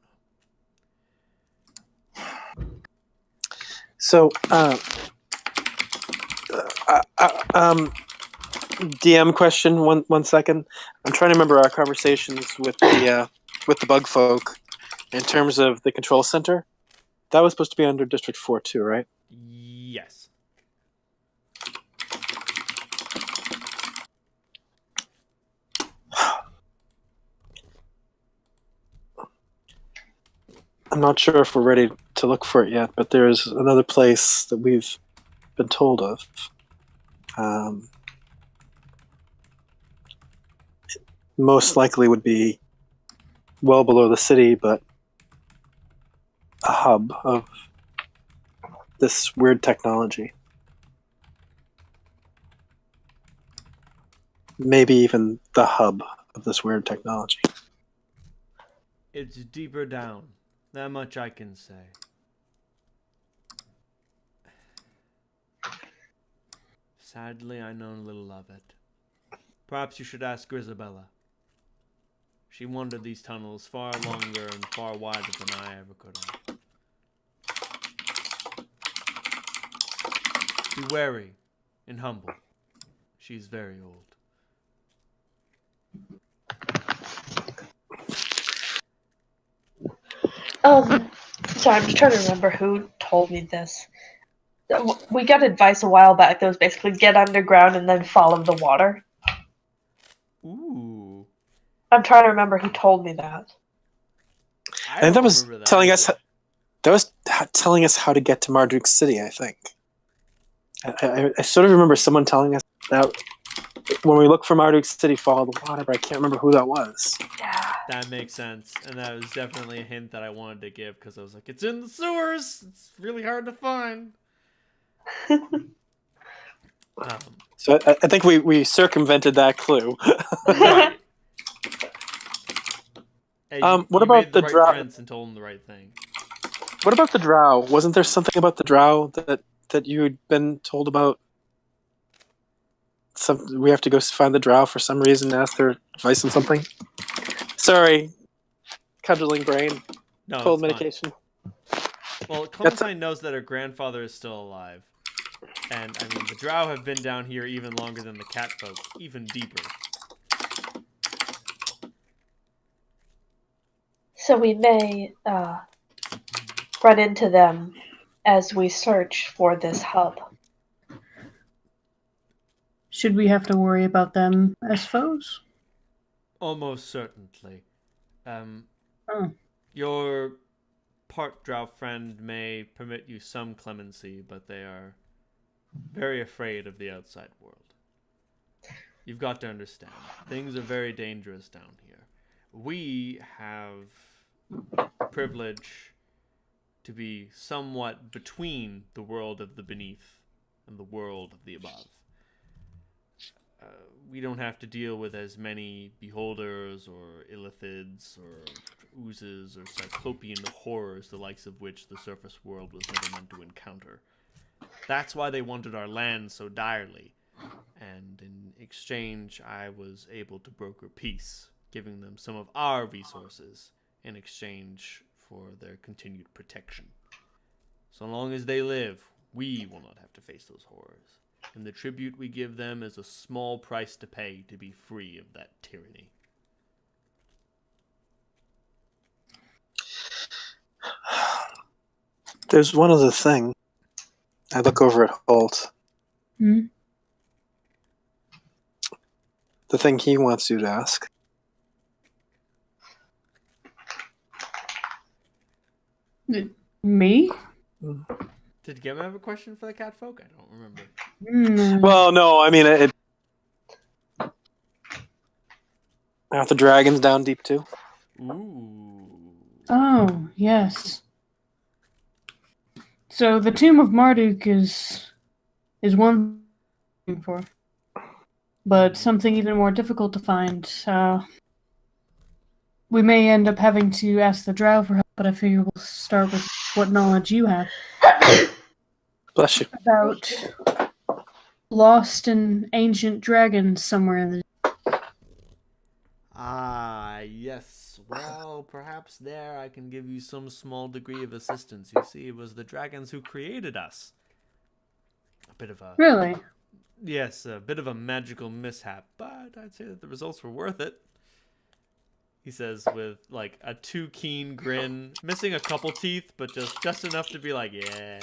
know.
So, DM question. One second. I'm trying to remember our conversations with the bug folk in terms of the control center. That was supposed to be under District 4 too, right?
Yes.
I'm not sure if we're ready to look for it yet, but there's another place that we've been told of. It most likely would be well below the city, but a hub of this weird technology. Maybe even the hub of this weird technology.
It's deeper down. That much I can say. Sadly, I know little of it. Perhaps you should ask Grisabella. She wandered these tunnels far longer and far wider than I ever could have. Be wary and humble. She's very old.
Sorry, I'm just trying to remember who told me this. We got advice a while back that was basically get underground and then follow the water.
Ooh.
I'm trying to remember who told me that.
And that was telling us how to get to Marduk City, I think. I sort of remember someone telling us that when we look for Marduk City, follow the water, but I can't remember who that was.
Yeah.
That makes sense, and that was definitely a hint that I wanted to give, because I was like, it's in the sewers! It's really hard to find.
So I think we circumvented that clue.
Right. Hey,
What
you
about
made the
the
right
drow?
friends and told them the right thing.
What about the drow? Wasn't there something about the drow that you had been told about? We have to go find the drow for some reason. Ask their advice on something. Sorry, cudgeling brain.
No,
Cold
it's fine.
medication.
Well, Clementine knows that her grandfather is still alive. And, I mean, the drow have been down here even longer than the cat folk. Even deeper.
So we may run into them as we search for this hub.
Should we have to worry about them as foes?
Almost certainly.
Oh.
Your part drow friend may permit you some clemency, but they are very afraid of the outside world. You've got to understand, things are very dangerous down here. We have the privilege to be somewhat between the world of the beneath and the world of the above. We don't have to deal with as many beholders or illithids or oozes or cyclopean horrors, the likes of which the surface world was never meant to encounter. That's why they wanted our land so direly. And in exchange, I was able to broker peace, giving them some of our resources in exchange for their continued protection. So long as they live, we will not have to face those horrors. And the tribute we give them is a small price to pay to be free of that tyranny.
There's one other thing. I look over at Holt.
Hmm?
The thing he wants you to ask.
Me?
Did Gemma have a question for the cat folk? I don't remember.
Well, no, I mean, aren't the dragons down deep too?
Ooh.
Oh, yes. So the tomb of Marduk is one thing for, but something even more difficult to find. We may end up having to ask the drow for help, but I figure we'll start with what knowledge you have
Bless you.
about lost and ancient dragons somewhere in the...
Ah, yes. Well, perhaps there I can give you some small degree of assistance. You see, it was the dragons who created us. A bit of a...
Really?
Yes, a bit of a magical mishap, but I'd say that the results were worth it. He says with, like, a too keen grin, missing a couple teeth, but just enough to be like, yeah.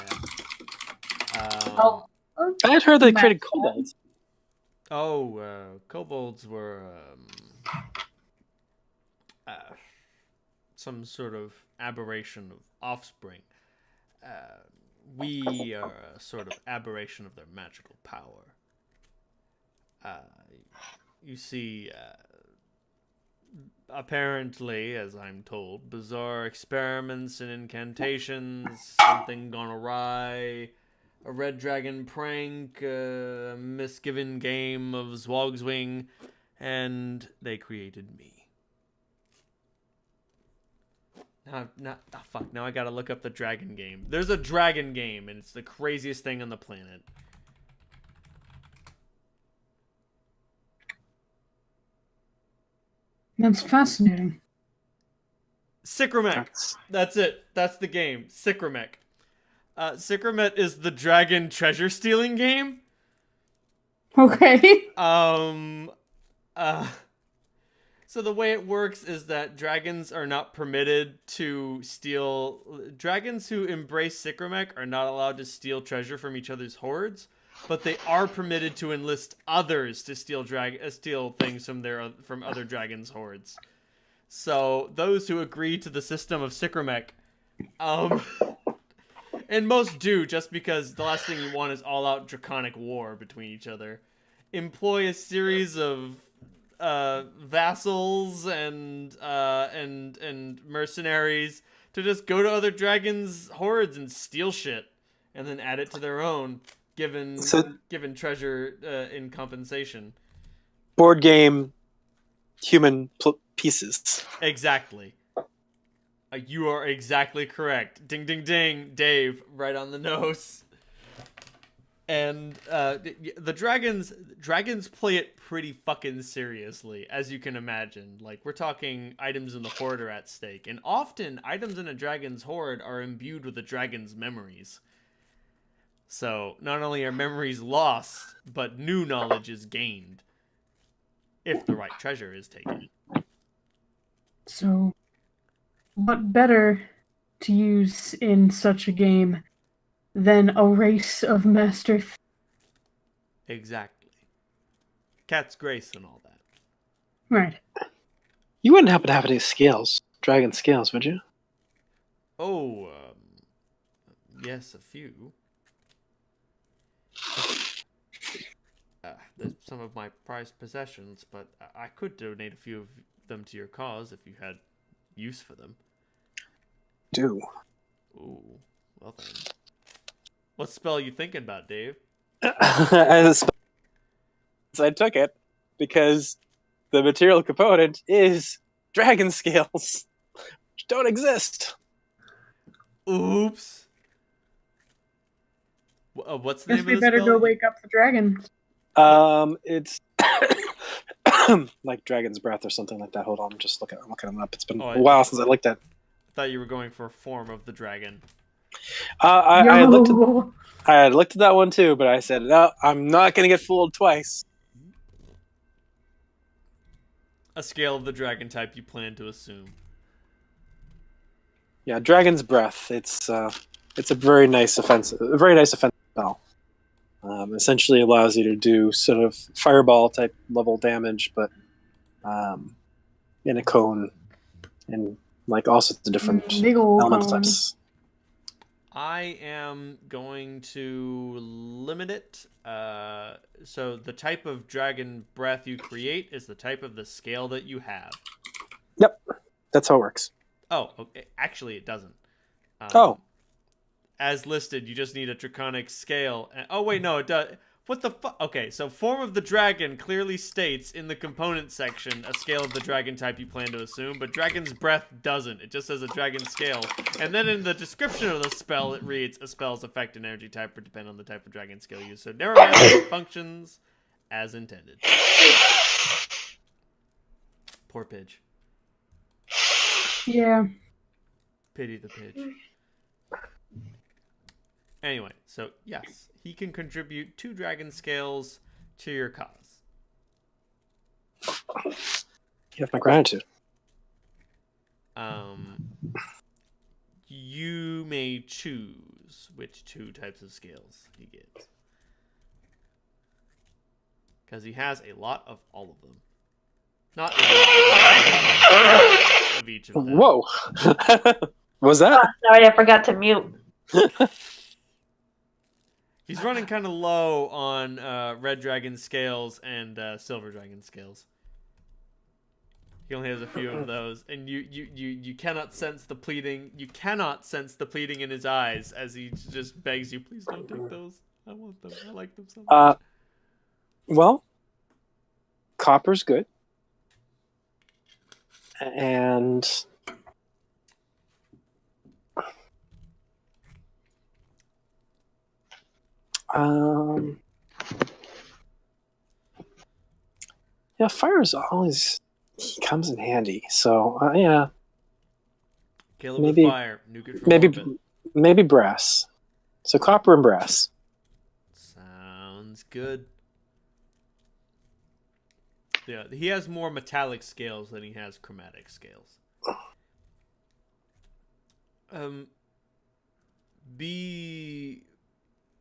I had heard they created kobolds.
Kobolds were some sort of aberration of offspring. We are a sort of aberration of their magical power. You see, apparently, as I'm told, bizarre experiments and incantations, something gone awry, a red dragon prank, a misgiven game of Zwogswing, and they created me. Now I gotta look up the dragon game. There's a dragon game, and it's the craziest thing on the planet.
That's fascinating.
Sycramek. That's it. That's the game. Sycramek. Sycramet is the dragon treasure stealing game.
Okay.
So the way it works is that dragons are not permitted to steal... Dragons who embrace Sycramek are not allowed to steal treasure from each other's hordes, but they are permitted to enlist others to steal things from other dragons' hordes. So those who agree to the system of Sycramek, and most do, just because the last thing you want is all-out draconic war between each other, employ a series of vassals and mercenaries to just go to other dragons' hordes and steal shit, and then add it to their own, given treasure in compensation.
Board game, human pieces.
Exactly. You are exactly correct. Ding, ding, ding. Dave, right on the nose. And the dragons play it pretty fucking seriously, as you can imagine. Like, we're talking items in the horde are at stake. And often, items in a dragon's horde are imbued with the dragon's memories. So, not only are memories lost, but new knowledge is gained. If the right treasure is taken.
So, what better to use in such a game than a race of master?
Exactly. Cat's grace and all that.
Right.
You wouldn't happen to have any scales, dragon scales, would you?
Oh, yes, a few. There's some of my prized possessions, but I could donate a few of them to your cause if you had use for them.
Do.
Ooh, well then. What spell are you thinking about, Dave?
As I took it because the material component is dragon scales, which don't exist.
Oops. What's the
Guess
name
we
of the
better
spell?
go wake up the dragon.
It's like dragon's breath or something like that. Hold on, I'm looking them up. It's been a while since I looked at.
I thought you were going for a form of the dragon.
I looked at that one too, but I said, no, I'm not going to get fooled twice.
A scale of the dragon type you plan to assume.
Yeah, dragon's breath. It's a very nice offensive spell. Essentially allows you to do sort of fireball type level damage, but in a cone and like all sorts of different elemental types.
I am going to limit it. So the type of dragon breath you create is the type of the scale that you have.
Yep, that's how it works.
Oh, okay. Actually, it doesn't. As listed, you just need a draconic scale. Oh, wait, no, it does. What the fuck? Okay, so form of the dragon clearly states in the component section a scale of the dragon type you plan to assume, but dragon's breath doesn't. It just says a dragon scale. And then in the description of the spell, it reads a spell's effect and energy type would depend on the type of dragon scale used. So never mind, it functions as intended. Poor Pidge.
Yeah.
Pity the Pidge. Anyway, so yes, he can contribute 2 dragon scales to your cause.
You have my gratitude.
You may choose which 2 types of scales he gets. Because he has a lot of all of them. Not a lot of each of them.
Whoa! Was that?
Oh, sorry, I forgot to mute.
He's running kind of low on red dragon scales and silver dragon scales. He only has a few of those, and you cannot sense the pleading. You cannot sense the pleading in his eyes as he just begs you, please don't take those. I want them. I like them so much.
Well, copper's good, and yeah, fire is always comes in handy. So yeah,
Caleb with fire, nuke from orbit.
Maybe brass. So copper and brass.
Sounds good. Yeah, he has more metallic scales than he has chromatic scales.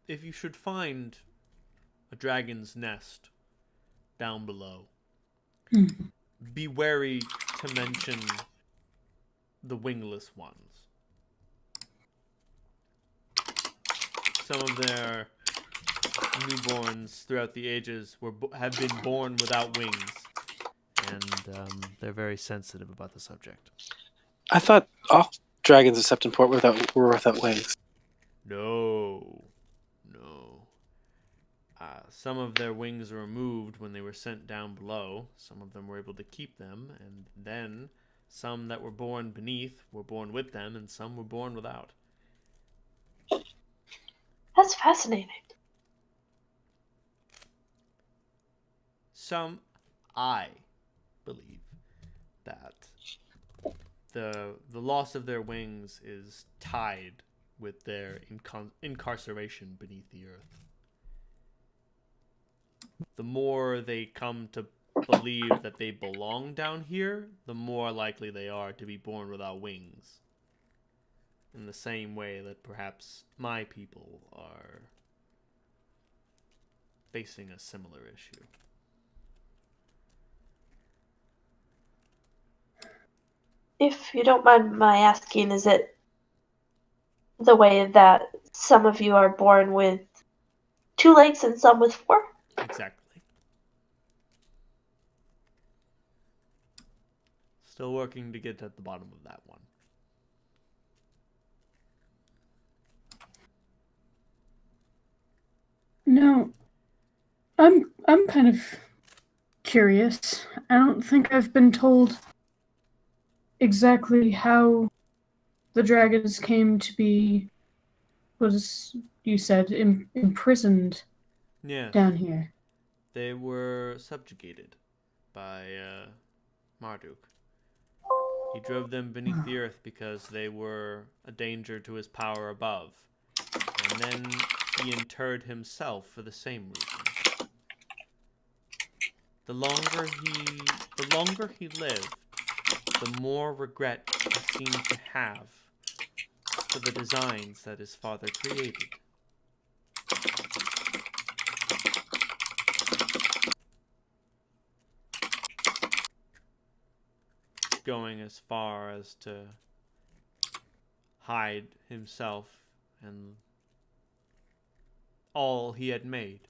If you should find a dragon's nest down below, be wary to mention the wingless ones. Some of their newborns throughout the ages have been born without wings, and they're very sensitive about the subject.
I thought all dragons of Septemport were without wings.
No. Some of their wings were removed when they were sent down below. Some of them were able to keep them, and then Some that were born beneath were born with them, and some were born without.
That's fascinating.
Some, I believe, that the loss of their wings is tied with their incarceration beneath the earth. The more they come to believe that they belong down here, the more likely they are to be born without wings. In the same way that perhaps my people are facing a similar issue.
If you don't mind my asking, is it the way that some of you are born with 2 legs and some with 4?
Exactly. Still working to get at the bottom of that one.
No, I'm kind of curious. I don't think I've been told exactly how the dragons came to be, was you said, imprisoned
Yes.
down here.
They were subjugated by Marduk. He drove them beneath the earth because they were a danger to his power above. And then he interred himself for the same reason. The longer he lived, the more regret he seemed to have for the designs that his father created. Going as far as to hide himself and all he had made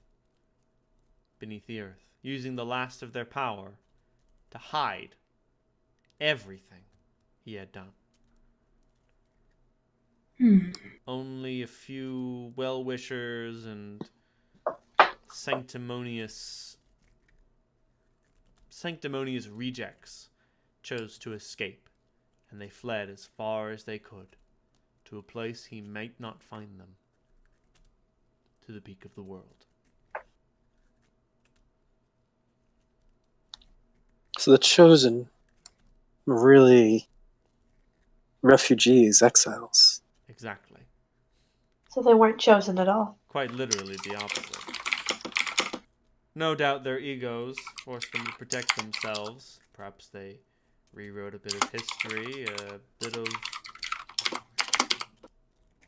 beneath the earth, using the last of their power to hide everything he had done. Only a few well-wishers and sanctimonious rejects chose to escape, and they fled as far as they could to a place he might not find them, to the peak of the world.
So the Chosen were really refugees, exiles.
Exactly.
So they weren't chosen at all.
Quite literally the opposite. No doubt their egos forced them to protect themselves. Perhaps they rewrote a bit of history, a bit of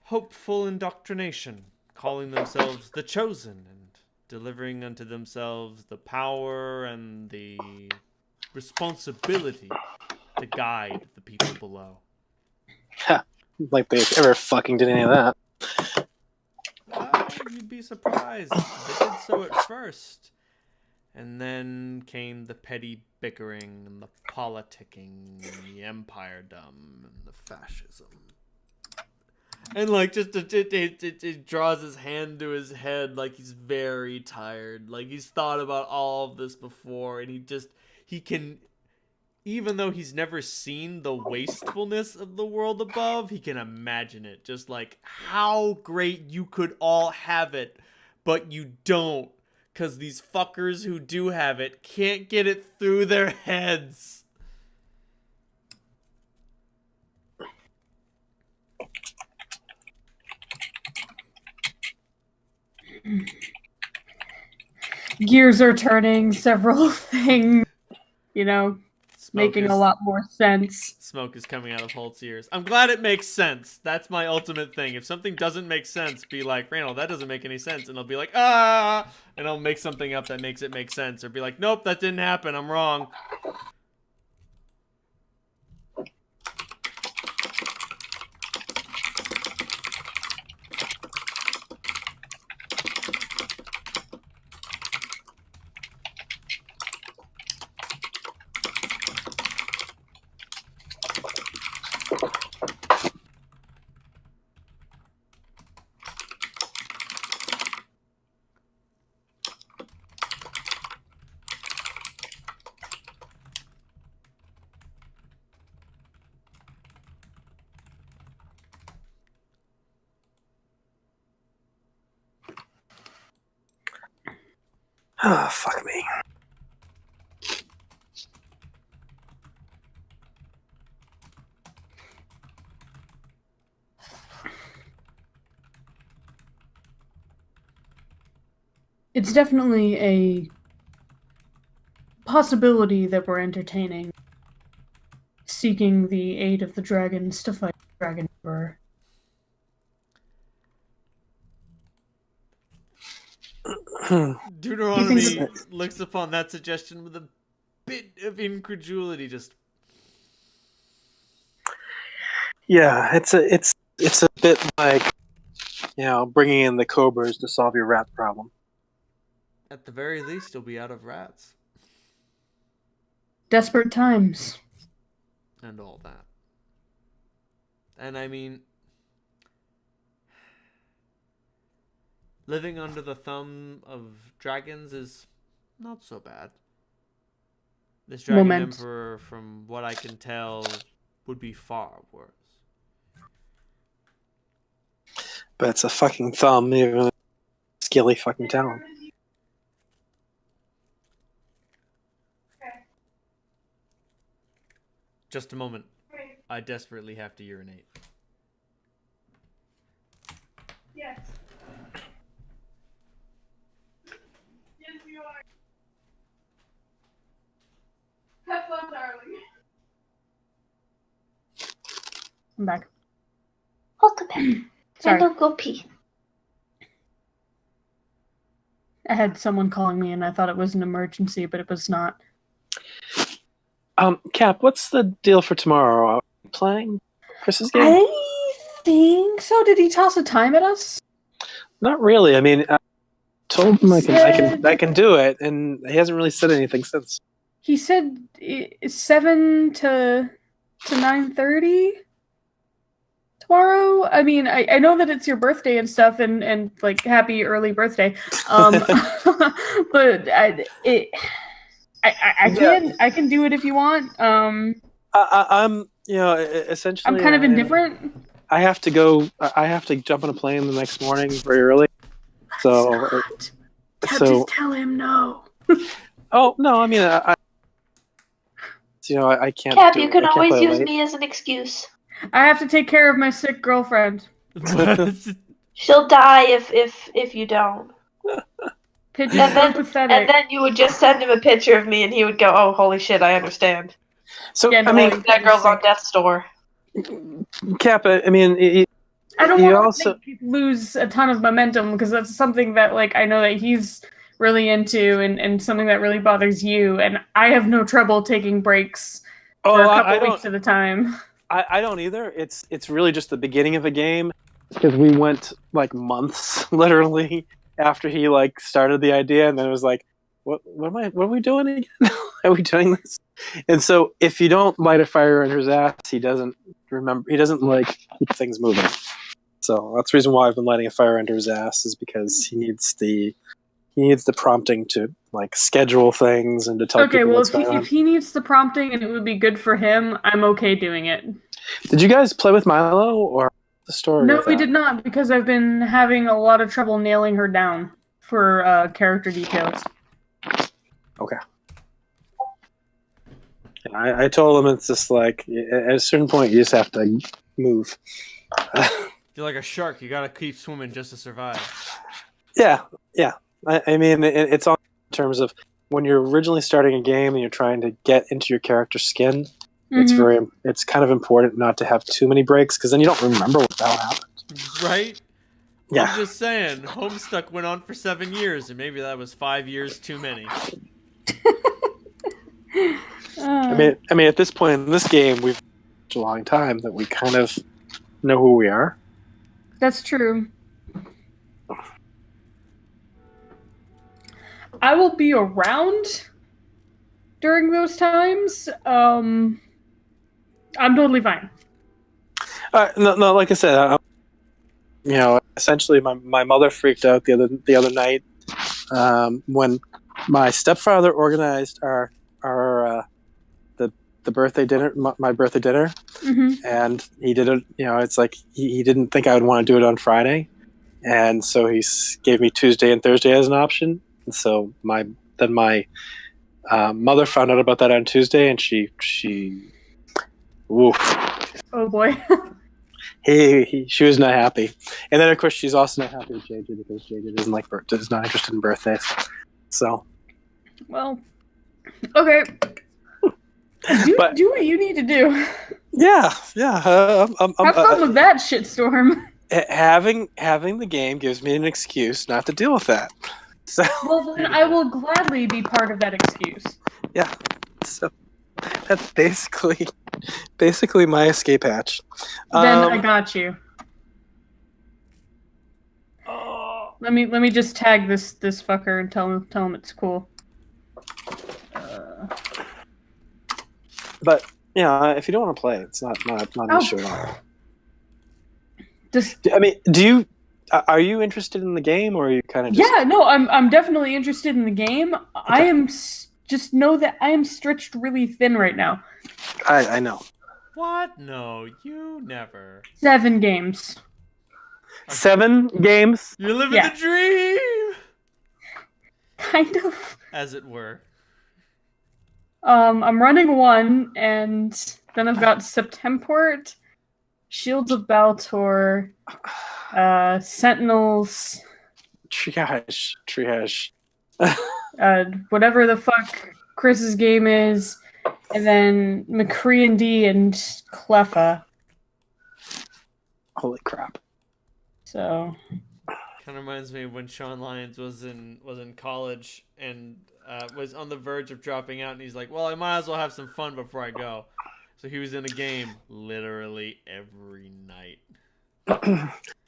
hopeful indoctrination, calling themselves the Chosen and delivering unto themselves the power and the responsibility to guide the people below.
Ha! Like they ever fucking did any of that.
You'd be surprised. They did so at first. And then came the petty bickering and the politicking and the empire-dom and the fascism. And like just it draws his hand to his head like he's very tired. Like he's thought about all of this before, and he can, even though he's never seen the wastefulness of the world above, he can imagine it. Just like how great you could all have it, but you don't. Because these fuckers who do have it can't get it through their heads.
Gears are turning, several things, making a lot more sense.
Smoke is coming out of Holt's ears. I'm glad it makes sense. That's my ultimate thing. If something doesn't make sense, be like, Randall, that doesn't make any sense. And I'll be like, ah! And I'll make something up that makes it make sense. Or be like, nope, that didn't happen. I'm wrong.
Oh, fuck me.
It's definitely a possibility that we're entertaining, seeking the aid of the dragons to fight the Dragon Emperor.
Deuteronomy looks upon that suggestion with a bit of incredulity. Just
it's a bit like, bringing in the cobras to solve your rat problem.
at the very least, you'll be out of rats
Desperate times.
and all that. And I mean, living under the thumb of dragons is not so bad. This Dragon Emperor, from what I can tell, would be far worse.
But it's a fucking thumb, even a skilly fucking talon.
Just a moment. I desperately have to urinate.
Yes. Yes, you are. Have fun, darling.
I'm back.
Welcome back.
Sorry.
I don't go pee.
I had someone calling me and I thought it was an emergency, but it was not.
Cap, what's the deal for tomorrow? Are we playing Chris's game?
I think so. Did he toss a time at us?
Not really. I mean, I told him I can do it, and he hasn't really said anything since.
He said 7 to 9:30 tomorrow. I mean, I know that it's your birthday and stuff, and like happy early birthday. But I can do it if you want.
I'm essentially.
I'm kind of indifferent.
I have to go. I have to jump on a plane the next morning very early. So,
Just tell him no.
Oh no! I mean, I can't.
Cap, you can always use me as an excuse.
I have to take care of my sick girlfriend.
She'll die if you don't.
And
then you would just send him a picture of me, and he would go, "Oh, holy shit, I understand."
So
yeah, no,
I mean,
that girl's on death's door.
Cap, I mean,
I don't want to lose a ton of momentum because that's something that, like, I know that he's really into and something that really bothers you. And I have no trouble taking breaks for a couple weeks at a time.
I don't either. It's really just the beginning of a game because we went like months, literally, after he like started the idea, and then it was like, what are we doing again? Are we doing this? And so if you don't light a fire under his ass, he doesn't like keep things moving. So that's the reason why I've been lighting a fire under his ass, is because he needs the prompting to like schedule things and to tell people what's going on.
If he needs the prompting and it would be good for him, I'm okay doing it.
Did you guys play with Milo or the story?
No, we did not, because I've been having a lot of trouble nailing her down for character details.
Okay. I told him it's just like at a certain point you just have to move.
You're like a shark. You gotta keep swimming just to survive.
Yeah. I mean, it's all in terms of when you're originally starting a game and you're trying to get into your character's skin. Mm-hmm. It's kind of important not to have too many breaks, because then you don't remember what the hell happened.
Right?
Yeah.
I'm just saying, Homestuck went on for 7 years, and maybe that was 5 years too many.
I mean, at this point in this game, we've a long time that we kind of know who we are.
That's true. I will be around during those times. I'm totally fine.
No, like I said, essentially, my mother freaked out the other night when my stepfather organized our the birthday dinner, my birthday dinner,
mm-hmm.
and he did it. It's like he didn't think I would want to do it on Friday, and so he gave me Tuesday and Thursday as an option. And so my mother found out about that on Tuesday, and she woof.
Oh boy.
She was not happy. And then of course she's also not happy with JJ because JJ is not interested in birthdays. So
Well, okay. Do what you need to do.
yeah.
Have fun with that shitstorm.
Having the game gives me an excuse not to deal with that. So
Well, then I will gladly be part of that excuse.
yeah. So that's basically my escape hatch.
Then I got you. Let me just tag this fucker and tell him it's cool.
But yeah, if you don't want to play, it's not an issue at all. I mean, are you interested in the game, or are you kind of just...
Yeah, no, I'm definitely interested in the game. Okay. I am just know that I am stretched really thin right now.
I know.
What? No, you never.
7 games.
7 games?
You're living the dream!
Kind of.
As it were.
I'm running 1, and then I've got Septemport, Shields of Baltor, Sentinels,
Triage.
Whatever the fuck Chris's game is, and then McCree and D and Cleffa.
Holy crap!
So
kind of reminds me of when Sean Lyons was in college and was on the verge of dropping out, and he's like, "Well, I might as well have some fun before I go." So he was in a game literally every night.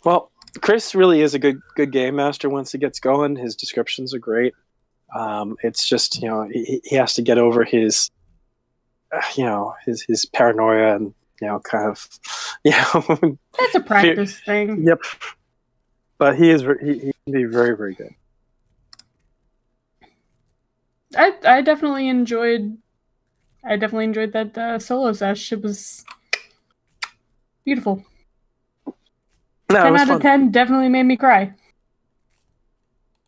Well, Chris really is a good game master once he gets going. His descriptions are great. It's just, he has to get over his his paranoia and kind of
that's a practice thing.
Yep. But he can be very, very good.
I definitely enjoyed that solo sesh. It was beautiful.
No,
10
it was
out of 10 definitely made me cry.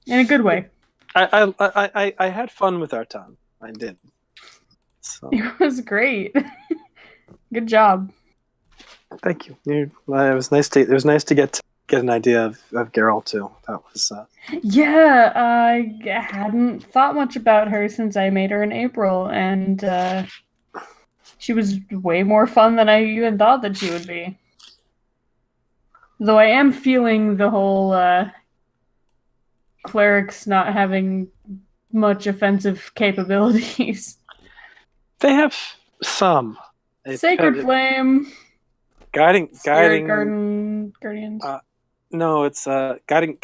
In a good way.
I had fun with our time. I did. So.
It was great. Good job.
Thank you. It was nice to get an idea of Geralt too. That was
Yeah, I hadn't thought much about her since I made her in April, and she was way more fun than I even thought that she would be. Though I am feeling the whole clerics not having much offensive capabilities.
They have some.
Sacred Flame.
Guiding
Guardians.
No, it's guiding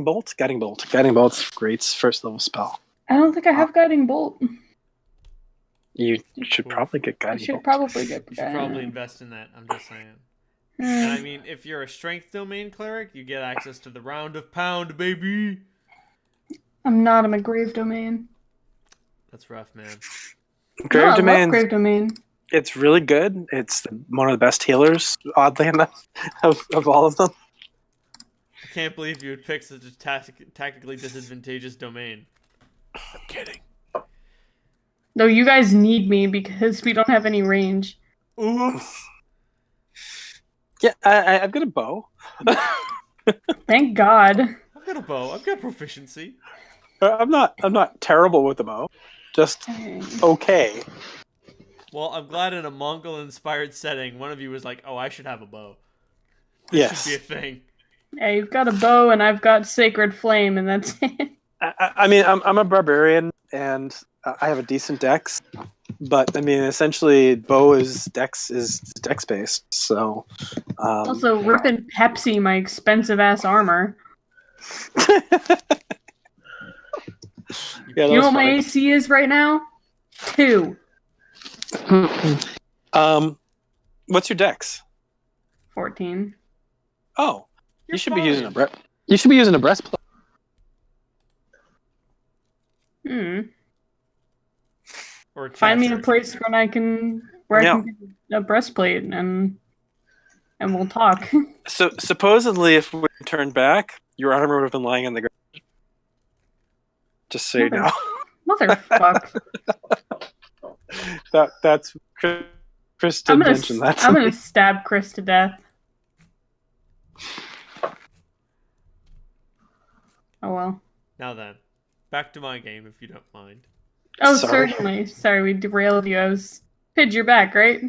bolt. Guiding bolt's great first level spell.
I don't think I have guiding bolt.
You should probably get guiding bolt.
You should
probably invest in that. I'm just saying. And I mean, if you're a strength domain cleric, you get access to the round of pound, baby.
I'm not a McGrave domain.
That's rough, man.
Grave
domain.
It's really good. It's one of the best healers, oddly enough, of all of them.
I can't believe you would pick such a tactically disadvantageous domain. I'm kidding.
No, you guys need me because we don't have any range.
Oops.
Yeah, I've got a bow.
Thank God.
I've got a bow. I've got proficiency.
I'm not terrible with the bow. Just okay.
Well, I'm glad in a Mongol-inspired setting, one of you was like, "Oh, I should have a bow."
Yes,
should be a thing.
Yeah, you've got a bow, and I've got Sacred Flame, and that's it.
I mean, I'm a barbarian, and I have a decent dex, but I mean, essentially, bow is dex based. So
also ripping Pepsi, my expensive ass armor.
Yeah,
you know what my AC is right now? 2.
What's your dex?
14.
Oh, you should be using a You should be using a breastplate.
Or
find me a place where I can get a breastplate and we'll talk.
So supposedly, if we turned back, your armor would have been lying on the ground. Just so you know.
Motherfuck.
That's Chris did mention that.
I'm gonna stab Chris to death. Oh well.
Now then, back to my game, if you don't mind.
Oh,
Sorry.
certainly. Sorry, we derailed you. I was... Pidge, you're back, right?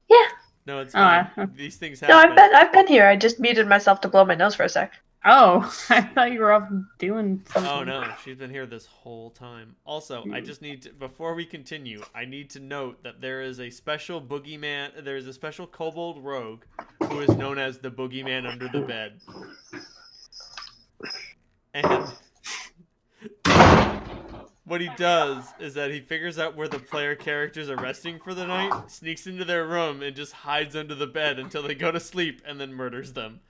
Yeah.
No, it's fine.
okay.
These things
No,
happen.
I've been here. I just muted myself to blow my nose for a sec.
Oh, I thought you were off doing something.
Oh no, she's been here this whole time. Also, I just need to, before we continue, I need to note that there is a special boogeyman, there is a special kobold rogue who is known as the boogeyman under the bed. And what he does is that he figures out where the player characters are resting for the night, sneaks into their room, and just hides under the bed until they go to sleep, and then murders them.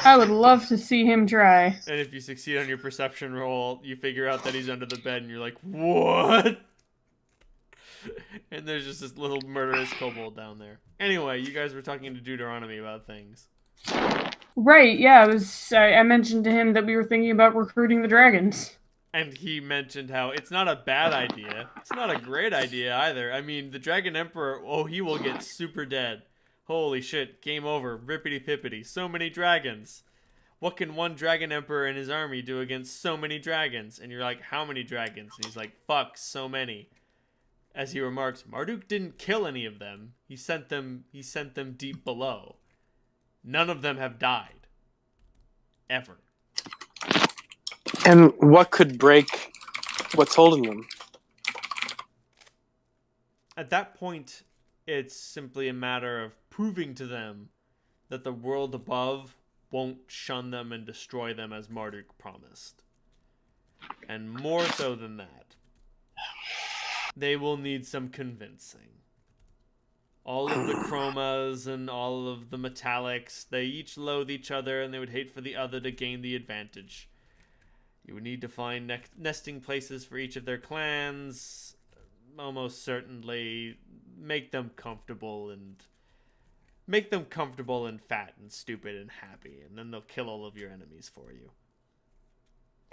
I would love to see him try.
And if you succeed on your perception roll, you figure out that he's under the bed, and you're like, what? And there's just this little murderous kobold down there. Anyway, you guys were talking to Deuteronomy about things.
Right, yeah, I mentioned to him that we were thinking about recruiting the dragons.
And he mentioned how it's not a bad idea. It's not a great idea either. I mean, the Dragon Emperor, he will get super dead. Holy shit, game over, rippity-pippity, so many dragons. What can one Dragon Emperor and his army do against so many dragons? And you're like, how many dragons? And he's like, fuck, so many. As he remarks, Marduk didn't kill any of them. He sent them deep below. None of them have died. Ever.
And what could break what's holding them?
At that point, it's simply a matter of proving to them that the world above won't shun them and destroy them as Marduk promised. And more so than that, they will need some convincing. All of the chromas and all of the metallics, they each loathe each other and they would hate for the other to gain the advantage. You would need to find nesting places for each of their clans, almost certainly make them comfortable and fat and stupid and happy, and then they'll kill all of your enemies for you.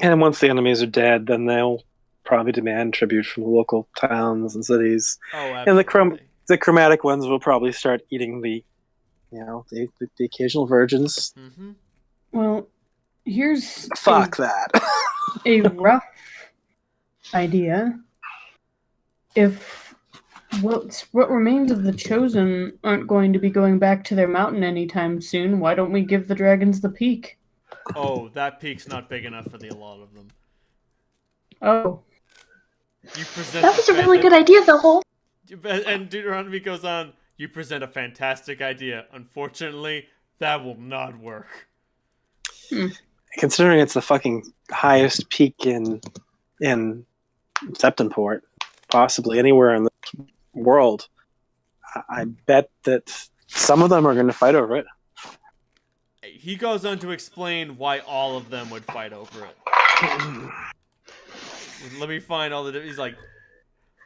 And once the enemies are dead, then they'll probably demand tribute from the local towns and cities.
Oh, absolutely.
And the chromatic ones will probably start eating the occasional virgins.
Mm-hmm.
Well, here's
Fuck that.
a rough idea. If what remains of the Chosen aren't going to be going back to their mountain anytime soon, why don't we give the dragons the peak?
Oh, that peak's not big enough for the lot of them.
Oh.
You present
That was a really good idea, the whole.
And Deuteronomy goes on, you present a fantastic idea. Unfortunately, that will not work.
Considering it's the fucking highest peak in Septemport, possibly anywhere in the world, I bet that some of them are going to fight over it.
He goes on to explain why all of them would fight over it. Let me find all the. He's like,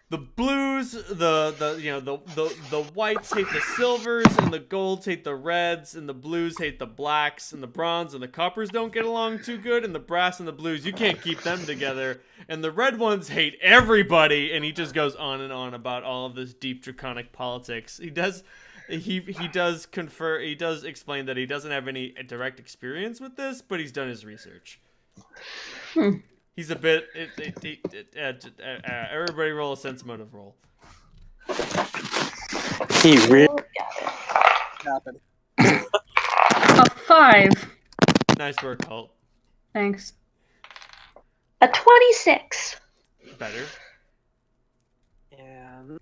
the blues, the whites hate the silvers, and the golds hate the reds, and the blues hate the blacks, and the bronze and the coppers don't get along too good, and the brass and the blues, you can't keep them together, and the red ones hate everybody, and he just goes on and on about all of this deep draconic politics. He does explain that he doesn't have any direct experience with this, but he's done his research. He's a bit. Everybody roll a sense motive roll.
He really
happened.
A 5.
Nice work, Holt.
Thanks.
A 26.
Better.
and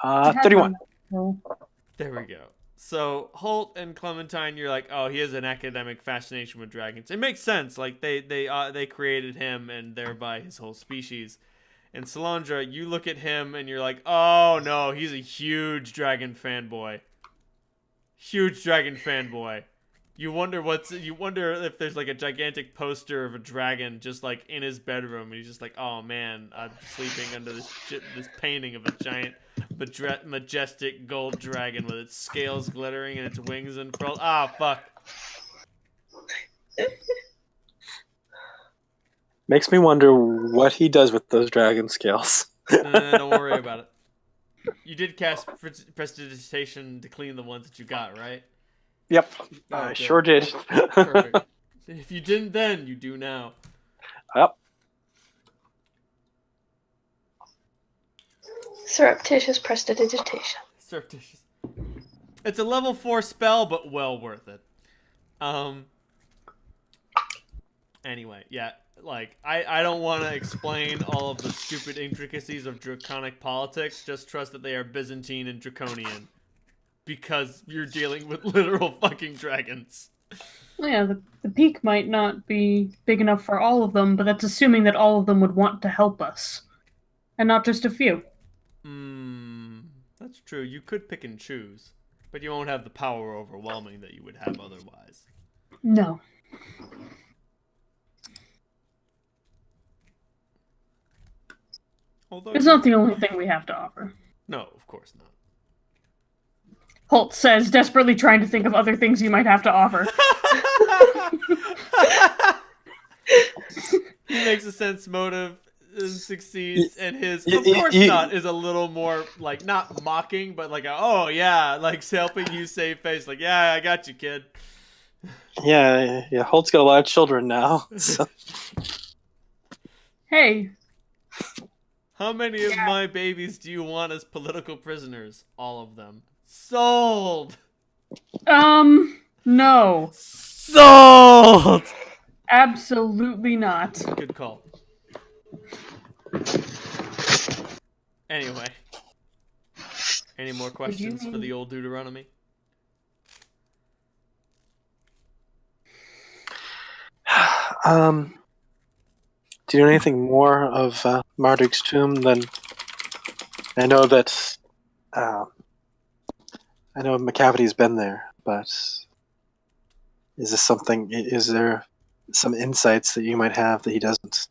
a 31.
There we go. So Holt and Clementine, you're like, oh, he has an academic fascination with dragons. It makes sense. Like they created him and thereby his whole species. And Solandra, you look at him and you're like, oh no, he's a huge dragon fanboy. Huge dragon fanboy. You wonder if there's like a gigantic poster of a dragon just like in his bedroom, and he's just like, oh man, I'm sleeping under this painting of a giant majestic gold dragon with its scales glittering and its wings unfurled. Ah, fuck.
Makes me wonder what he does with those dragon scales.
Don't worry about it. You did cast prestidigitation to clean the ones that you got, right?
Yep,
Oh,
I
good.
sure did.
Perfect. If you didn't then, you do now.
Yep.
Surreptitious prestidigitation.
Surreptitious. It's a level 4 spell, but well worth it. Anyway, yeah, like, I don't want to explain all of the stupid intricacies of draconic politics. Just trust that they are Byzantine and draconian. Because you're dealing with literal fucking dragons.
Well, yeah, the peak might not be big enough for all of them, but that's assuming that all of them would want to help us. And not just a few.
That's true. You could pick and choose. But you won't have the power overwhelming that you would have otherwise.
No.
Although
It's not the only thing we have to offer.
No, of course not.
Holt says, desperately trying to think of other things you might have to offer.
He makes a sense motive and succeeds, and his of course not is a little more like not mocking, but like oh yeah, like helping you save face, like yeah, I got you, kid.
Yeah. Holt's got a lot of children now. So.
Hey.
How many of my babies do you want as political prisoners? All of them. Sold.
No.
Sold.
Absolutely not.
Good call. Anyway. Any more questions for the old Deuteronomy?
Do you know anything more of Marduk's tomb than I know that I know McCavity's been there, but is there some insights that you might have that he doesn't?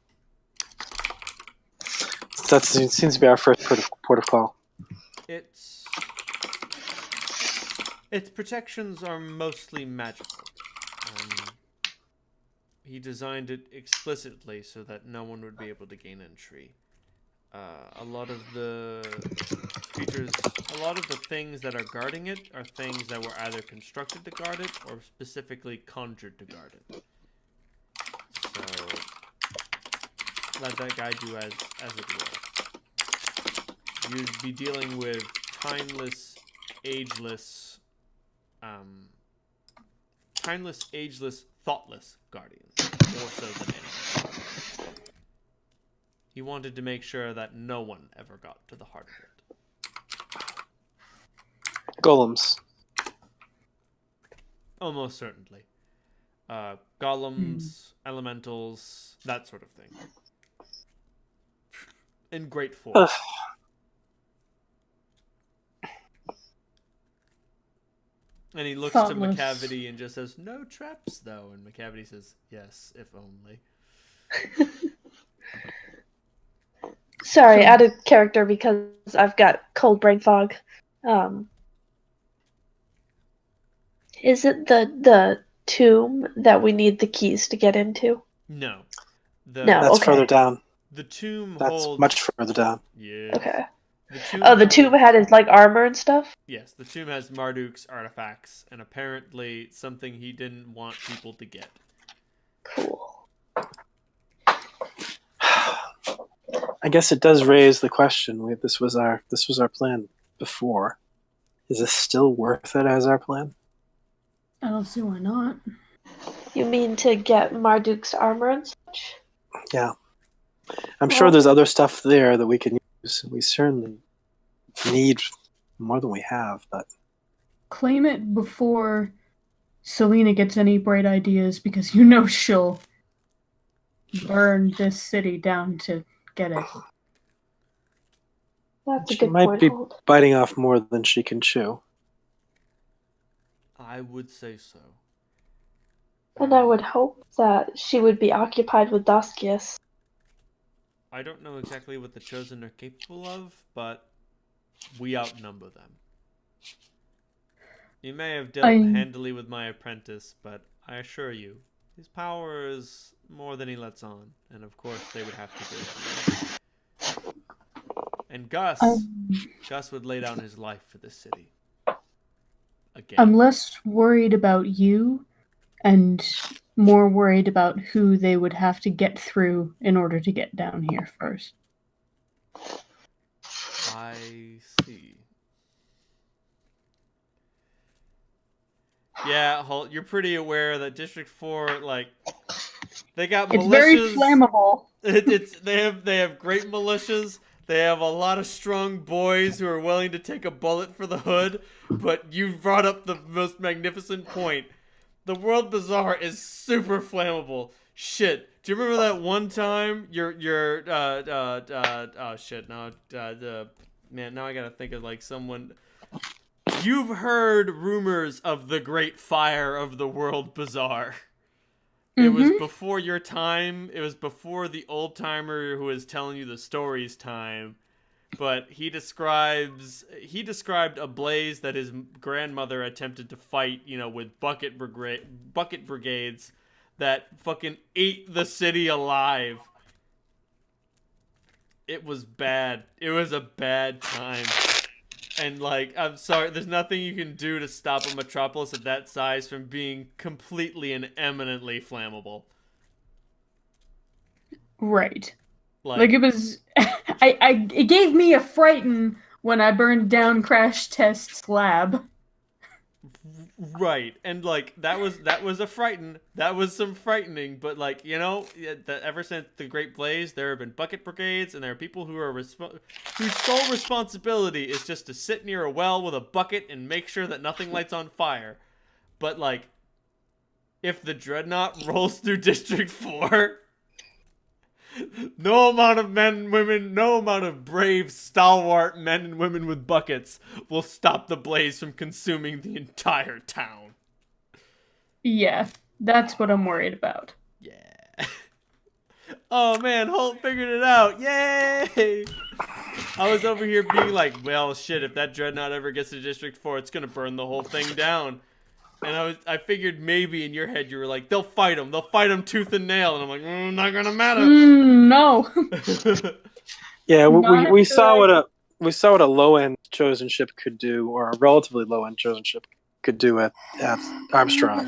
That seems to be our first port of call.
Its protections are mostly magical. He designed it explicitly so that no one would be able to gain entry. A lot of the creatures, a lot of the things that are guarding it are things that were either constructed to guard it or specifically conjured to guard it. So let that guide you as it will. You'd be dealing with timeless, ageless, thoughtless guardians, more so than anything. He wanted to make sure that no one ever got to the heart of it.
Golems.
Almost certainly. Golems, elementals, that sort of thing. In great force. And he looks
Thoughtless.
to McCavity and just says, "No traps, though." And McCavity says, "Yes, if only."
Sorry, out of character because I've got cold brain fog. Is it the tomb that we need the keys to get into?
No.
No.
That's
okay.
further down.
The tomb
That's
holds...
much further down.
Yeah.
Okay.
The
tomb had his like armor and stuff?
Yes, the tomb has Marduk's artifacts, and apparently something he didn't want people to get.
Cool.
I guess it does raise the question. This was our plan before. Is this still worth it as our plan?
I don't see why not.
You mean to get Marduk's armor and such?
Yeah. I'm sure there's other stuff there that we can use. We certainly need more than we have, but...
Claim it before Selena gets any bright ideas, because you know she'll burn this city down to get it.
That's a
She
good
might
point,
be
Holt.
biting off more than she can chew.
I would say so.
And I would hope that she would be occupied with Daskius.
I don't know exactly what the Chosen are capable of, but We outnumber them. You may have dealt handily with my apprentice, but I assure you, his power is more than he lets on, and of course they would have to go through. And Gus would lay down his life for this city. Again.
I'm less worried about you and more worried about who they would have to get through in order to get down here first.
I see. Yeah, Holt, you're pretty aware that District 4, like, they got militias.
It's very flammable.
They have great militias. They have a lot of strong boys who are willing to take a bullet for the hood. But you've brought up the most magnificent point. The World Bazaar is super flammable. Shit. Do you remember that one time oh shit, now man, now I gotta think of like someone. You've heard rumors of the Great Fire of the World Bazaar. It was before your time. It was before the old timer who was telling you the stories time. But he described a blaze that his grandmother attempted to fight, with bucket brigades that fucking ate the city alive. It was bad. It was a bad time. And, like, I'm sorry, there's nothing you can do to stop a metropolis of that size from being completely and eminently flammable.
Right. Like it was... it gave me a frighten when I burned down Crash Test's lab.
Right. And, like, that was a frighten. That was some frightening. But, like, ever since the Great Blaze, there have been bucket brigades, and there are people who are whose sole responsibility is just to sit near a well with a bucket and make sure that nothing lights on fire. But, like, if the Dreadnought rolls through District 4... no amount of men and women, no amount of brave, stalwart men and women with buckets will stop the blaze from consuming the entire town.
Yeah, that's what I'm worried about.
Yeah. Oh man, Holt figured it out. Yay! I was over here being like, well, shit, if that Dreadnought ever gets to District 4, it's gonna burn the whole thing down. And I figured maybe in your head you were like, they'll fight him tooth and nail. And I'm like, not gonna matter.
No.
Yeah, we saw what a low end chosen ship could do, or a relatively low end chosen ship could do at Armstrong.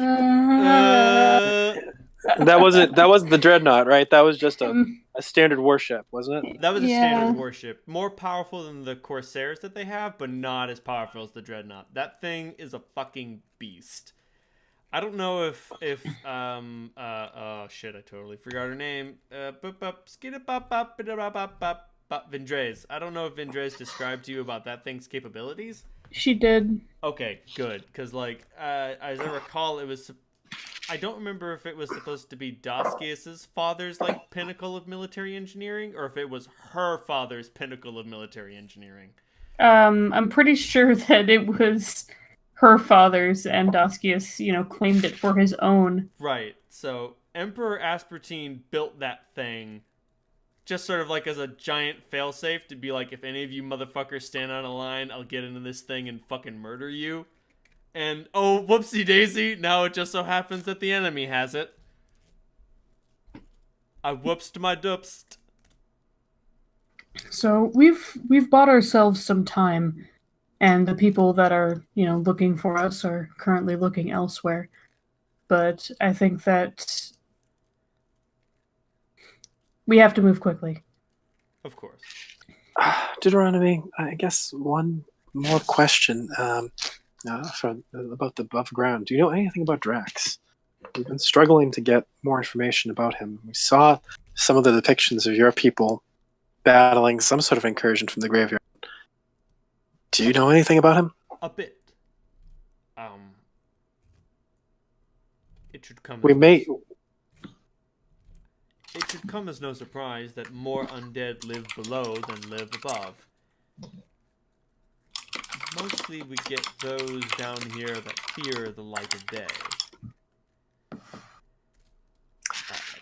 That wasn't the Dreadnought, right? That was just a standard warship, wasn't it?
That was a standard warship. More powerful than the Corsairs that they have, but not as powerful as the Dreadnought. That thing is a fucking beast. I don't know if oh shit, I totally forgot her name. Vindres. I don't know if Vindres described to you about that thing's capabilities.
She did.
Okay, good. Because, like, as I recall, it was... I don't remember if it was supposed to be Daskius's father's, like, pinnacle of military engineering, or if it was her father's pinnacle of military engineering.
I'm pretty sure that it was her father's, and Daskius, claimed it for his own.
Right. So, Emperor Aspartine built that thing just sort of like as a giant failsafe to be like, if any of you motherfuckers stand on a line, I'll get into this thing and fucking murder you. And, oh, whoopsie daisy, now it just so happens that the enemy has it. I whoopsed my doopst.
So we've bought ourselves some time, and the people that are, looking for us are currently looking elsewhere. But I think that we have to move quickly.
Of course.
Deuteronomy, I guess one more question. About the above ground. Do you know anything about Drax? We've been struggling to get more information about him. We saw some of the depictions of your people battling some sort of incursion from the graveyard. Do you know anything about him?
A bit. It should come. It should come as no surprise that more undead live below than live above. Mostly we get those down here that fear the light of day.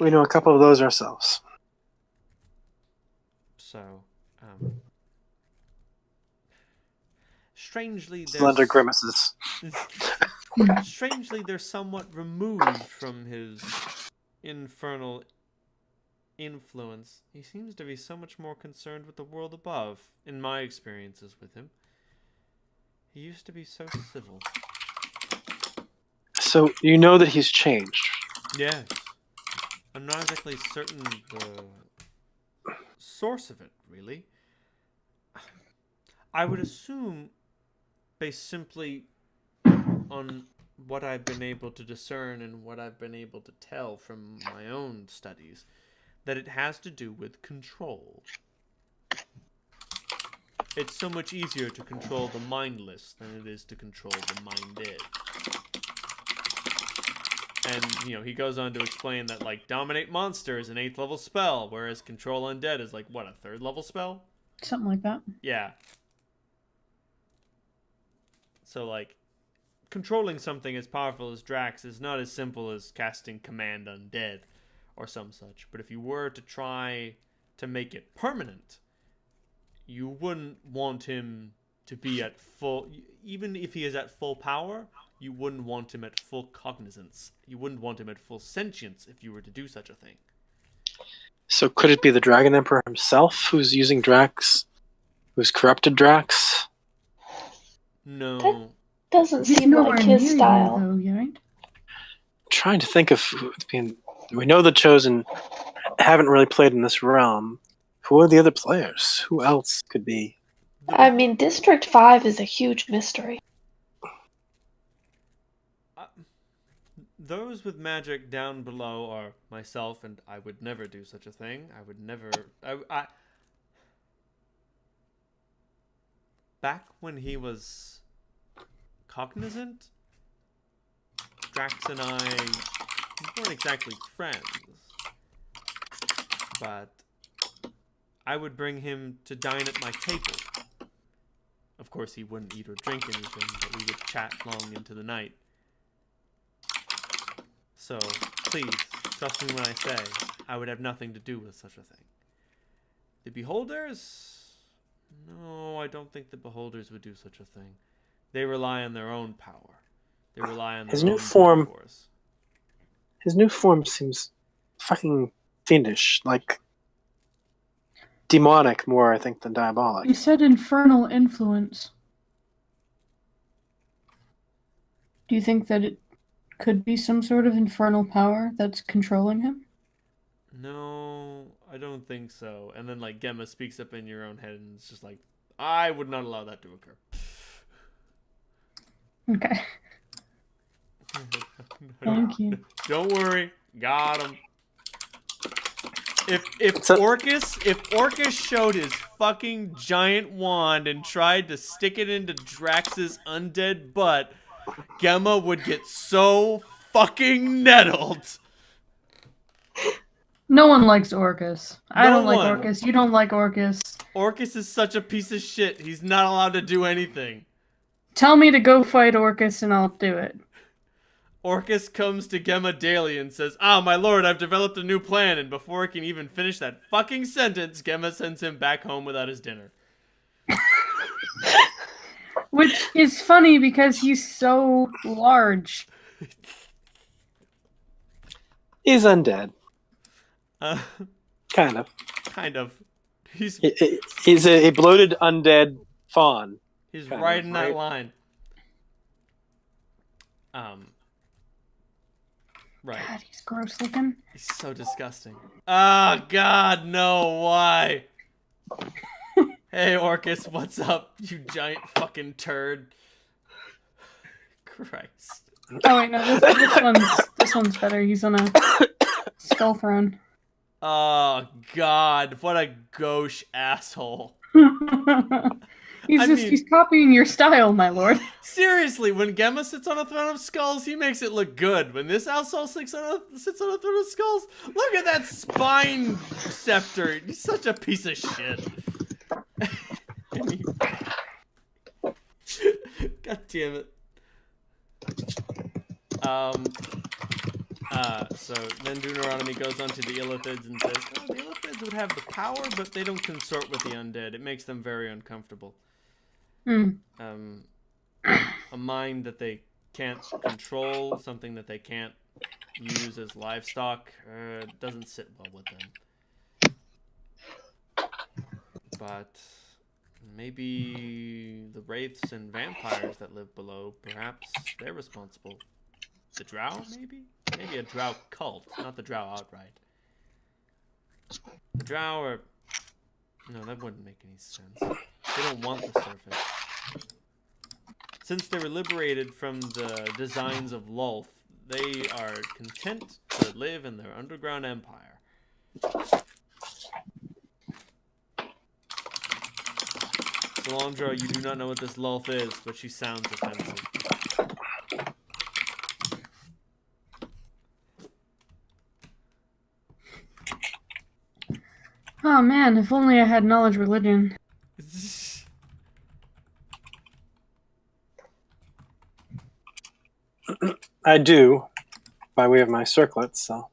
We know a couple of those ourselves.
So, strangely,
Slender grimaces.
Strangely, they're somewhat removed from his infernal influence. He seems to be so much more concerned with the world above, in my experiences with him. He used to be so civil.
So you know that he's changed.
Yes. I'm not exactly certain the source of it, really. I would assume, based simply on what I've been able to discern and what I've been able to tell from my own studies, that it has to do with control. It's so much easier to control the mindless than it is to control the minded. And, you know, he goes on to explain that, like, Dominate Monster is an 8th level spell, whereas Control Undead is, like, what, a 3rd level spell?
Something like that.
Yeah. So, like, controlling something as powerful as Drax is not as simple as casting Command Undead or some such. But if you were to try to make it permanent, you wouldn't want him to be at full... Even if he is at full power, you wouldn't want him at full cognizance. You wouldn't want him at full sentience if you were to do such a thing.
So could it be the Dragon Emperor himself who's using Drax? Who's corrupted Drax?
No.
Doesn't
He's
seem
nowhere
like his
near you,
style.
though, right?
Trying to think of... I mean, we know the Chosen haven't really played in this realm. Who are the other players? Who else could be?
I mean, District 5 is a huge mystery.
Those with magic down below are myself, and I would never do such a thing. I would never... Back when he was cognizant, Drax and I weren't exactly friends. But I would bring him to dine at my table. Of course, he wouldn't eat or drink anything, but we would chat long into the night. So, please, trust me when I say, I would have nothing to do with such a thing. The Beholders? No, I don't think the Beholders would do such a thing. They rely on their own power. They rely on their
His
own
new form.
force.
His new form seems fucking fiendish, like demonic more, I think, than diabolic.
You said infernal influence. Do you think that it could be some sort of infernal power that's controlling him?
No, I don't think so. And then, like, Gemma speaks up in your own head, and it's just like, I would not allow that to occur.
Okay. Thank you.
Don't worry, got him. If Orcus showed his fucking giant wand and tried to stick it into Drax's undead butt, Gemma would get so fucking nettled.
No one likes Orcus. I
No
don't like
one.
Orcus. You don't like Orcus.
Orcus is such a piece of shit. He's not allowed to do anything.
Tell me to go fight Orcus and I'll do it.
Orcus comes to Gemma daily and says, "Ah, my lord, I've developed a new plan," and before he can even finish that fucking sentence, Gemma sends him back home without his dinner.
Which is funny because he's so large.
He's undead. Kind of.
Kind of. He's
a bloated undead fawn.
He's
Kind
right
of,
in that
right?
line. Right.
God, he's gross looking.
He's so disgusting. Oh, God, no, why? Hey, Orcus, what's up, you giant fucking turd? Christ.
Oh wait, no, this one's better. He's on a skull throne.
Oh, God, what a gauche asshole.
He's copying your style, my lord.
Seriously, when Gemma sits on a throne of skulls, he makes it look good. When this asshole sits on a throne of skulls, look at that spine scepter. He's such a piece of shit. God damn it. So then Deuteronomy goes on to the Illithids and says, "Oh, the Illithids would have the power, but they don't consort with the undead. It makes them very uncomfortable." a mind that they can't control, something that they can't use as livestock, doesn't sit well with them. But maybe the wraiths and vampires that live below, perhaps they're responsible. The drow, maybe? Maybe a drow cult, not the drow outright. The drow are... No, that wouldn't make any sense. They don't want the surface. Since they were liberated from the designs of Lolth, they are content to live in their underground empire. Solandra, you do not know what this Lolth is, but she sounds offensive.
Oh man, if only I had knowledge religion.
I do, by way of my circlet, so.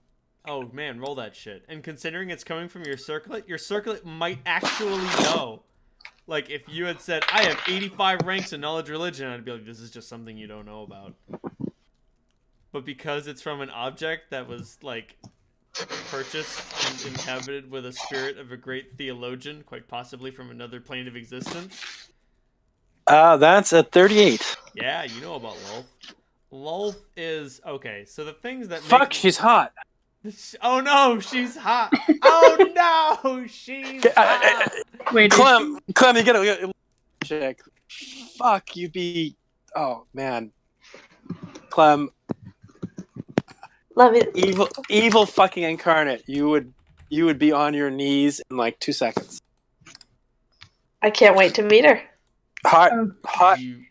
Oh man, roll that shit. And considering it's coming from your circlet might actually know. Like, if you had said, I have 85 ranks in knowledge religion, I'd be like, this is just something you don't know about. But because it's from an object that was, like, purchased and inhabited with a spirit of a great theologian, quite possibly from another plane of existence.
That's a 38.
Yeah, you know about Lolth. Lolth is... Okay, so the things that
Fuck, she's hot.
Oh no, she's hot. Oh no, she's hot.
Wait,
Clem, you gotta check. Fuck, you'd be... Oh, man. Clem,
Let me.
evil fucking incarnate. You would be on your knees in like 2 seconds.
I can't wait to meet her.
Hot,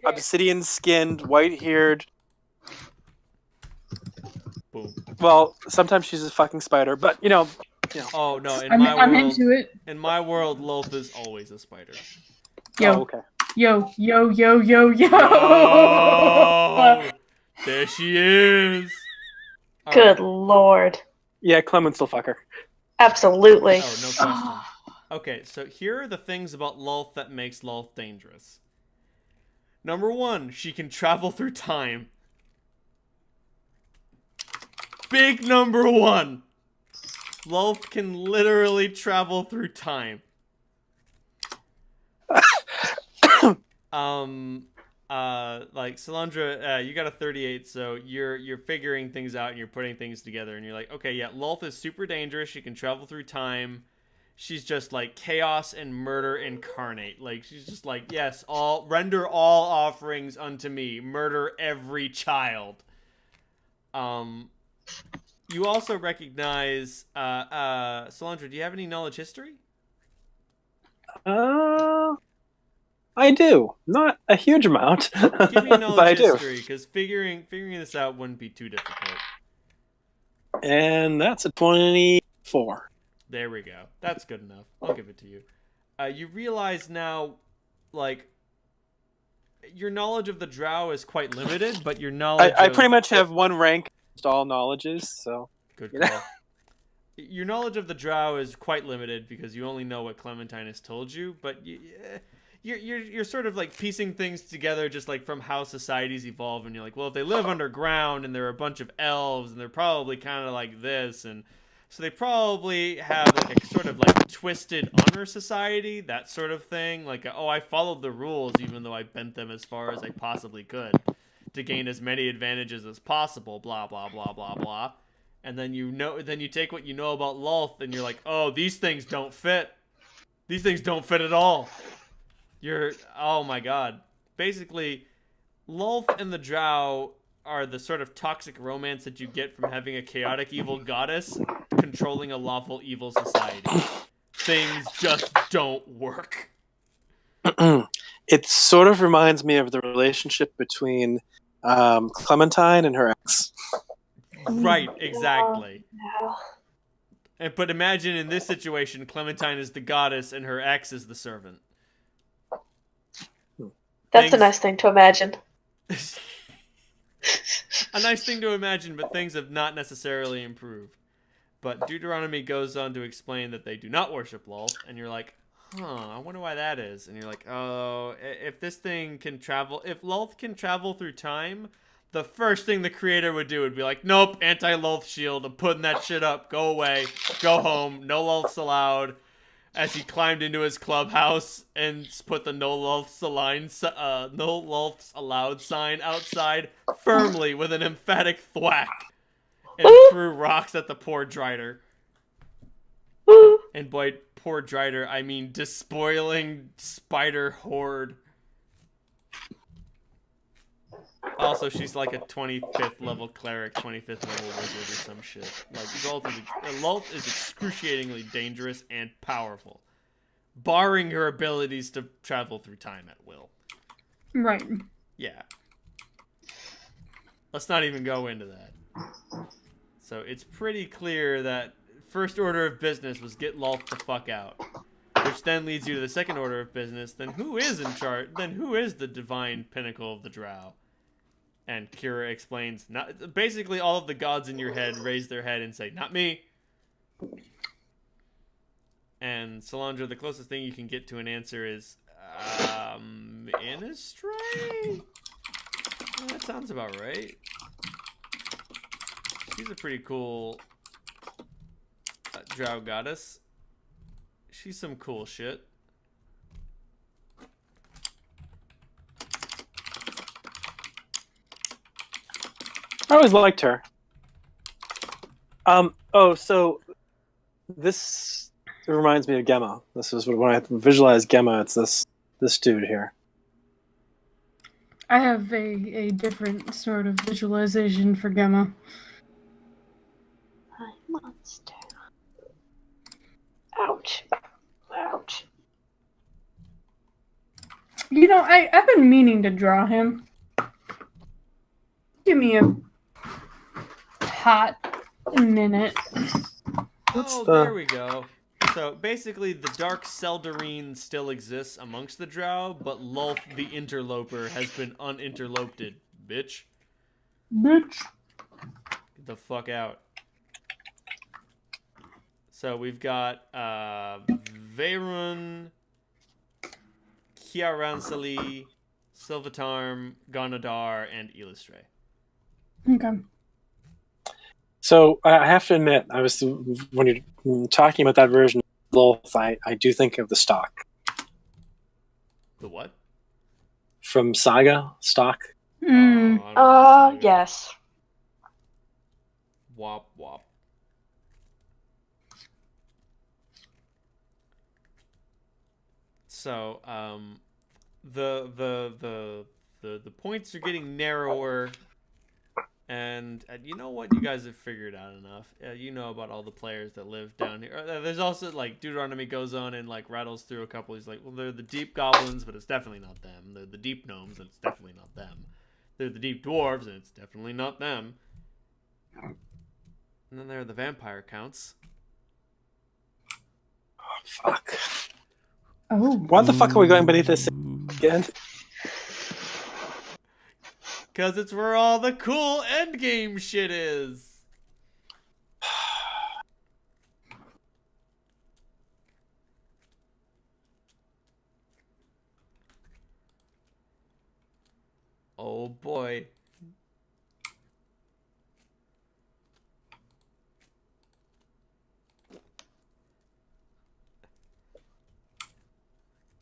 obsidian skinned, white haired.
Boom.
Well, sometimes she's a fucking spider, but you know.
Oh no,
I'm into it.
In my world, Lolth is always a spider.
Yo,
Oh, okay.
yo.
Oh, there she is. All
Good
right.
lord.
Yeah, Clem would still fuck her.
Absolutely.
Oh, no question. Okay, so here are the things about Lolth that makes Lolth dangerous. Number 1, she can travel through time. Big number 1. Lolth can literally travel through time. Like Solandra, you got a 38, so you're figuring things out and you're putting things together, and you're like, okay, yeah, Lolth is super dangerous. She can travel through time. She's just like chaos and murder incarnate. Like, she's just like, yes, render all offerings unto me, murder every child. You also recognize, Solandra, do you have any knowledge history?
I do. Not a huge amount.
Give me a
but I
knowledge
do.
history, because figuring this out wouldn't be too difficult.
And that's a 24.
There we go. That's good enough. I'll give it to you. You realize now, like, your knowledge of the drow is quite limited, but your knowledge
I pretty much have one rank against all knowledges, so...
Good call. Your knowledge of the drow is quite limited because you only know what Clementine has told you, but you're sort of like piecing things together just like from how societies evolve, and you're like, well, if they live underground and there are a bunch of elves and they're probably kind of like this, and so they probably have like a sort of like twisted honor society, that sort of thing, like, oh, I followed the rules even though I bent them as far as I possibly could to gain as many advantages as possible, blah blah blah blah blah. And then then you take what you know about Lolth and you're like, oh, these things don't fit. These things don't fit at all. Oh my god. Basically, Lolth and the drow are the sort of toxic romance that you get from having a chaotic evil goddess controlling a lawful evil society. Things just don't work.
It sort of reminds me of the relationship between Clementine and her ex.
Right, exactly.
No.
But imagine in this situation, Clementine is the goddess and her ex is the servant.
That's a nice thing to imagine.
A nice thing to imagine, but things have not necessarily improved. But Deuteronomy goes on to explain that they do not worship Lolth, and you're like, I wonder why that is. And you're like, oh, if this thing can travel, if Lulth can travel through time, the first thing the creator would do would be like, nope, anti-Lulth shield, I'm putting that shit up, go away, go home, no Lulths allowed. As he climbed into his clubhouse and put the no Lulths allowed sign outside firmly with an emphatic thwack, and threw rocks at the poor Drider. And by poor Drider, I mean despoiling spider horde. Also, she's like a 25th level cleric, 25th level wizard or some shit. Like, Lulth is excruciatingly dangerous and powerful, barring her abilities to travel through time at will.
Right.
Yeah. Let's not even go into that. So it's pretty clear that first order of business was get Lulth the fuck out. Which then leads you to the second order of business. Then who is in charge? Then who is the divine pinnacle of the drow? And Kira explains, basically all of the gods in your head raise their head and say, not me. And Solandra, the closest thing you can get to an answer is, Innistree? Yeah, that sounds about right. She's a pretty cool drow goddess. She's some cool shit.
I always liked her. So this reminds me of Gemma. This is when I visualize Gemma. It's this dude here.
I have a different sort of visualization for Gemma.
Hi, monster. Ouch. Ouch.
You know, I've been meaning to draw him. Give me a hot minute.
There we go. So basically, the Dark Seldarine still exists amongst the drow, but Lulth the Interloper has been uninterloped. Bitch.
Bitch.
Get the fuck out. So we've got Veyrun, Kiaransali, Silvatarm, Ganadar, and Illustrae.
Okay.
So I have to admit, when you're talking about that version of Lulth, I do think of the stock.
The what?
From Saga stock.
Yes.
Wop wop. So the points are getting narrower. And you know what? You guys have figured out enough. You know about all the players that live down here. There's also, like, Deuteronomy goes on and, like, rattles through a couple. He's like, well, they're the deep goblins, but it's definitely not them. They're the deep gnomes, and it's definitely not them. They're the deep dwarves, and it's definitely not them. And then there are the vampire counts.
Oh, fuck.
Oh.
Why the fuck are we going beneath this again?
Because it's where all the cool endgame shit is. Oh boy.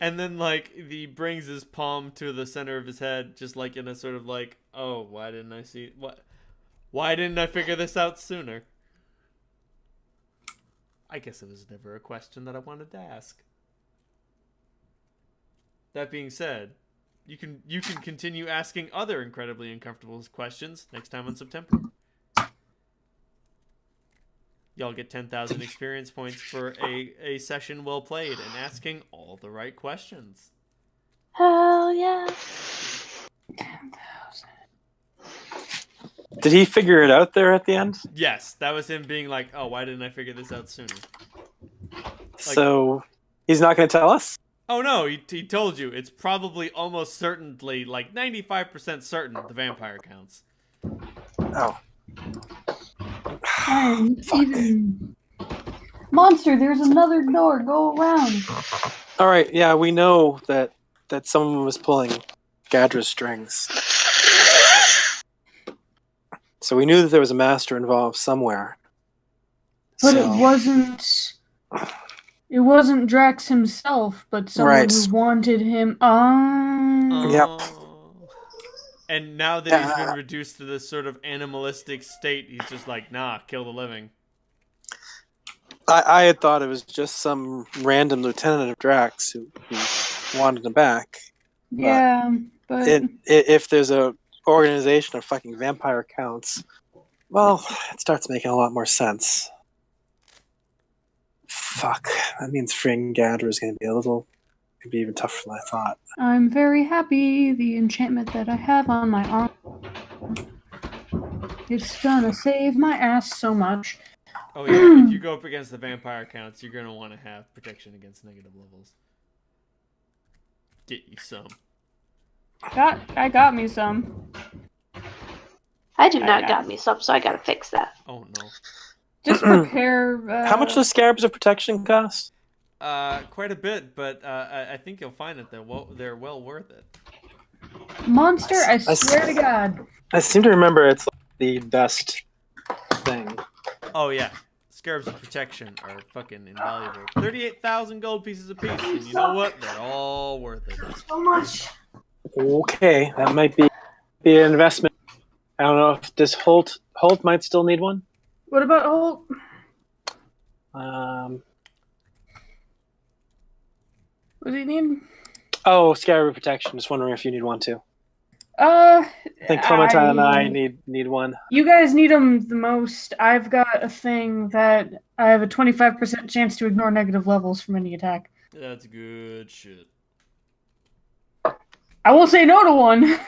And then, like, he brings his palm to the center of his head, just like in a sort of like, oh, why didn't I see what? Why didn't I figure this out sooner? I guess it was never a question that I wanted to ask. That being said, you can continue asking other incredibly uncomfortable questions next time on Septemport. Y'all get 10,000 experience points for a session well played and asking all the right questions.
Hell yeah.
10,000.
Did he figure it out there at the end?
Yes, that was him being like, oh, why didn't I figure this out sooner?
So he's not going to tell us?
Oh no, he told you. It's probably almost certainly, like 95% certain the vampire counts.
Oh.
And even... Monster, there's another door. Go around.
All right, yeah, we know that someone was pulling Gadra's strings. So we knew that there was a master involved somewhere.
But
So-
it wasn't Drax himself, but someone
Right.
who wanted him.
Yep.
And now that he's been reduced to this sort of animalistic state, he's just like, nah, kill the living.
I had thought it was just some random lieutenant of Drax who wanted him back.
Yeah, but
If there's a organization of fucking vampire counts, well, it starts making a lot more sense. Fuck. That means freeing Gadra is going to be could be even tougher than I thought.
I'm very happy the enchantment that I have on my arm. It's gonna save my ass so much.
Oh yeah, if you go up against the vampire counts, you're gonna want to have protection against negative levels. Get you some.
I got me some.
I do not got me some, so I gotta fix that.
Oh no.
Just prepare.
How much does Scarabs of Protection cost?
Quite a bit, but I think you'll find that they're well worth it.
Monster, I swear to God.
I seem to remember it's like the best thing.
Oh yeah, Scarabs of Protection are fucking invaluable. 38,000 gold pieces apiece, and you know what? They're all worth it.
So much.
Okay, that might be an investment. I don't know if this Holt might still need one.
What about Holt? What do you need?
Oh, Scarab of Protection. Just wondering if you need one too.
I
think Clementine and I need one.
You guys need them the most. I've got a thing that I have a 25% chance to ignore negative levels from any attack.
That's good shit.
I won't say no to one.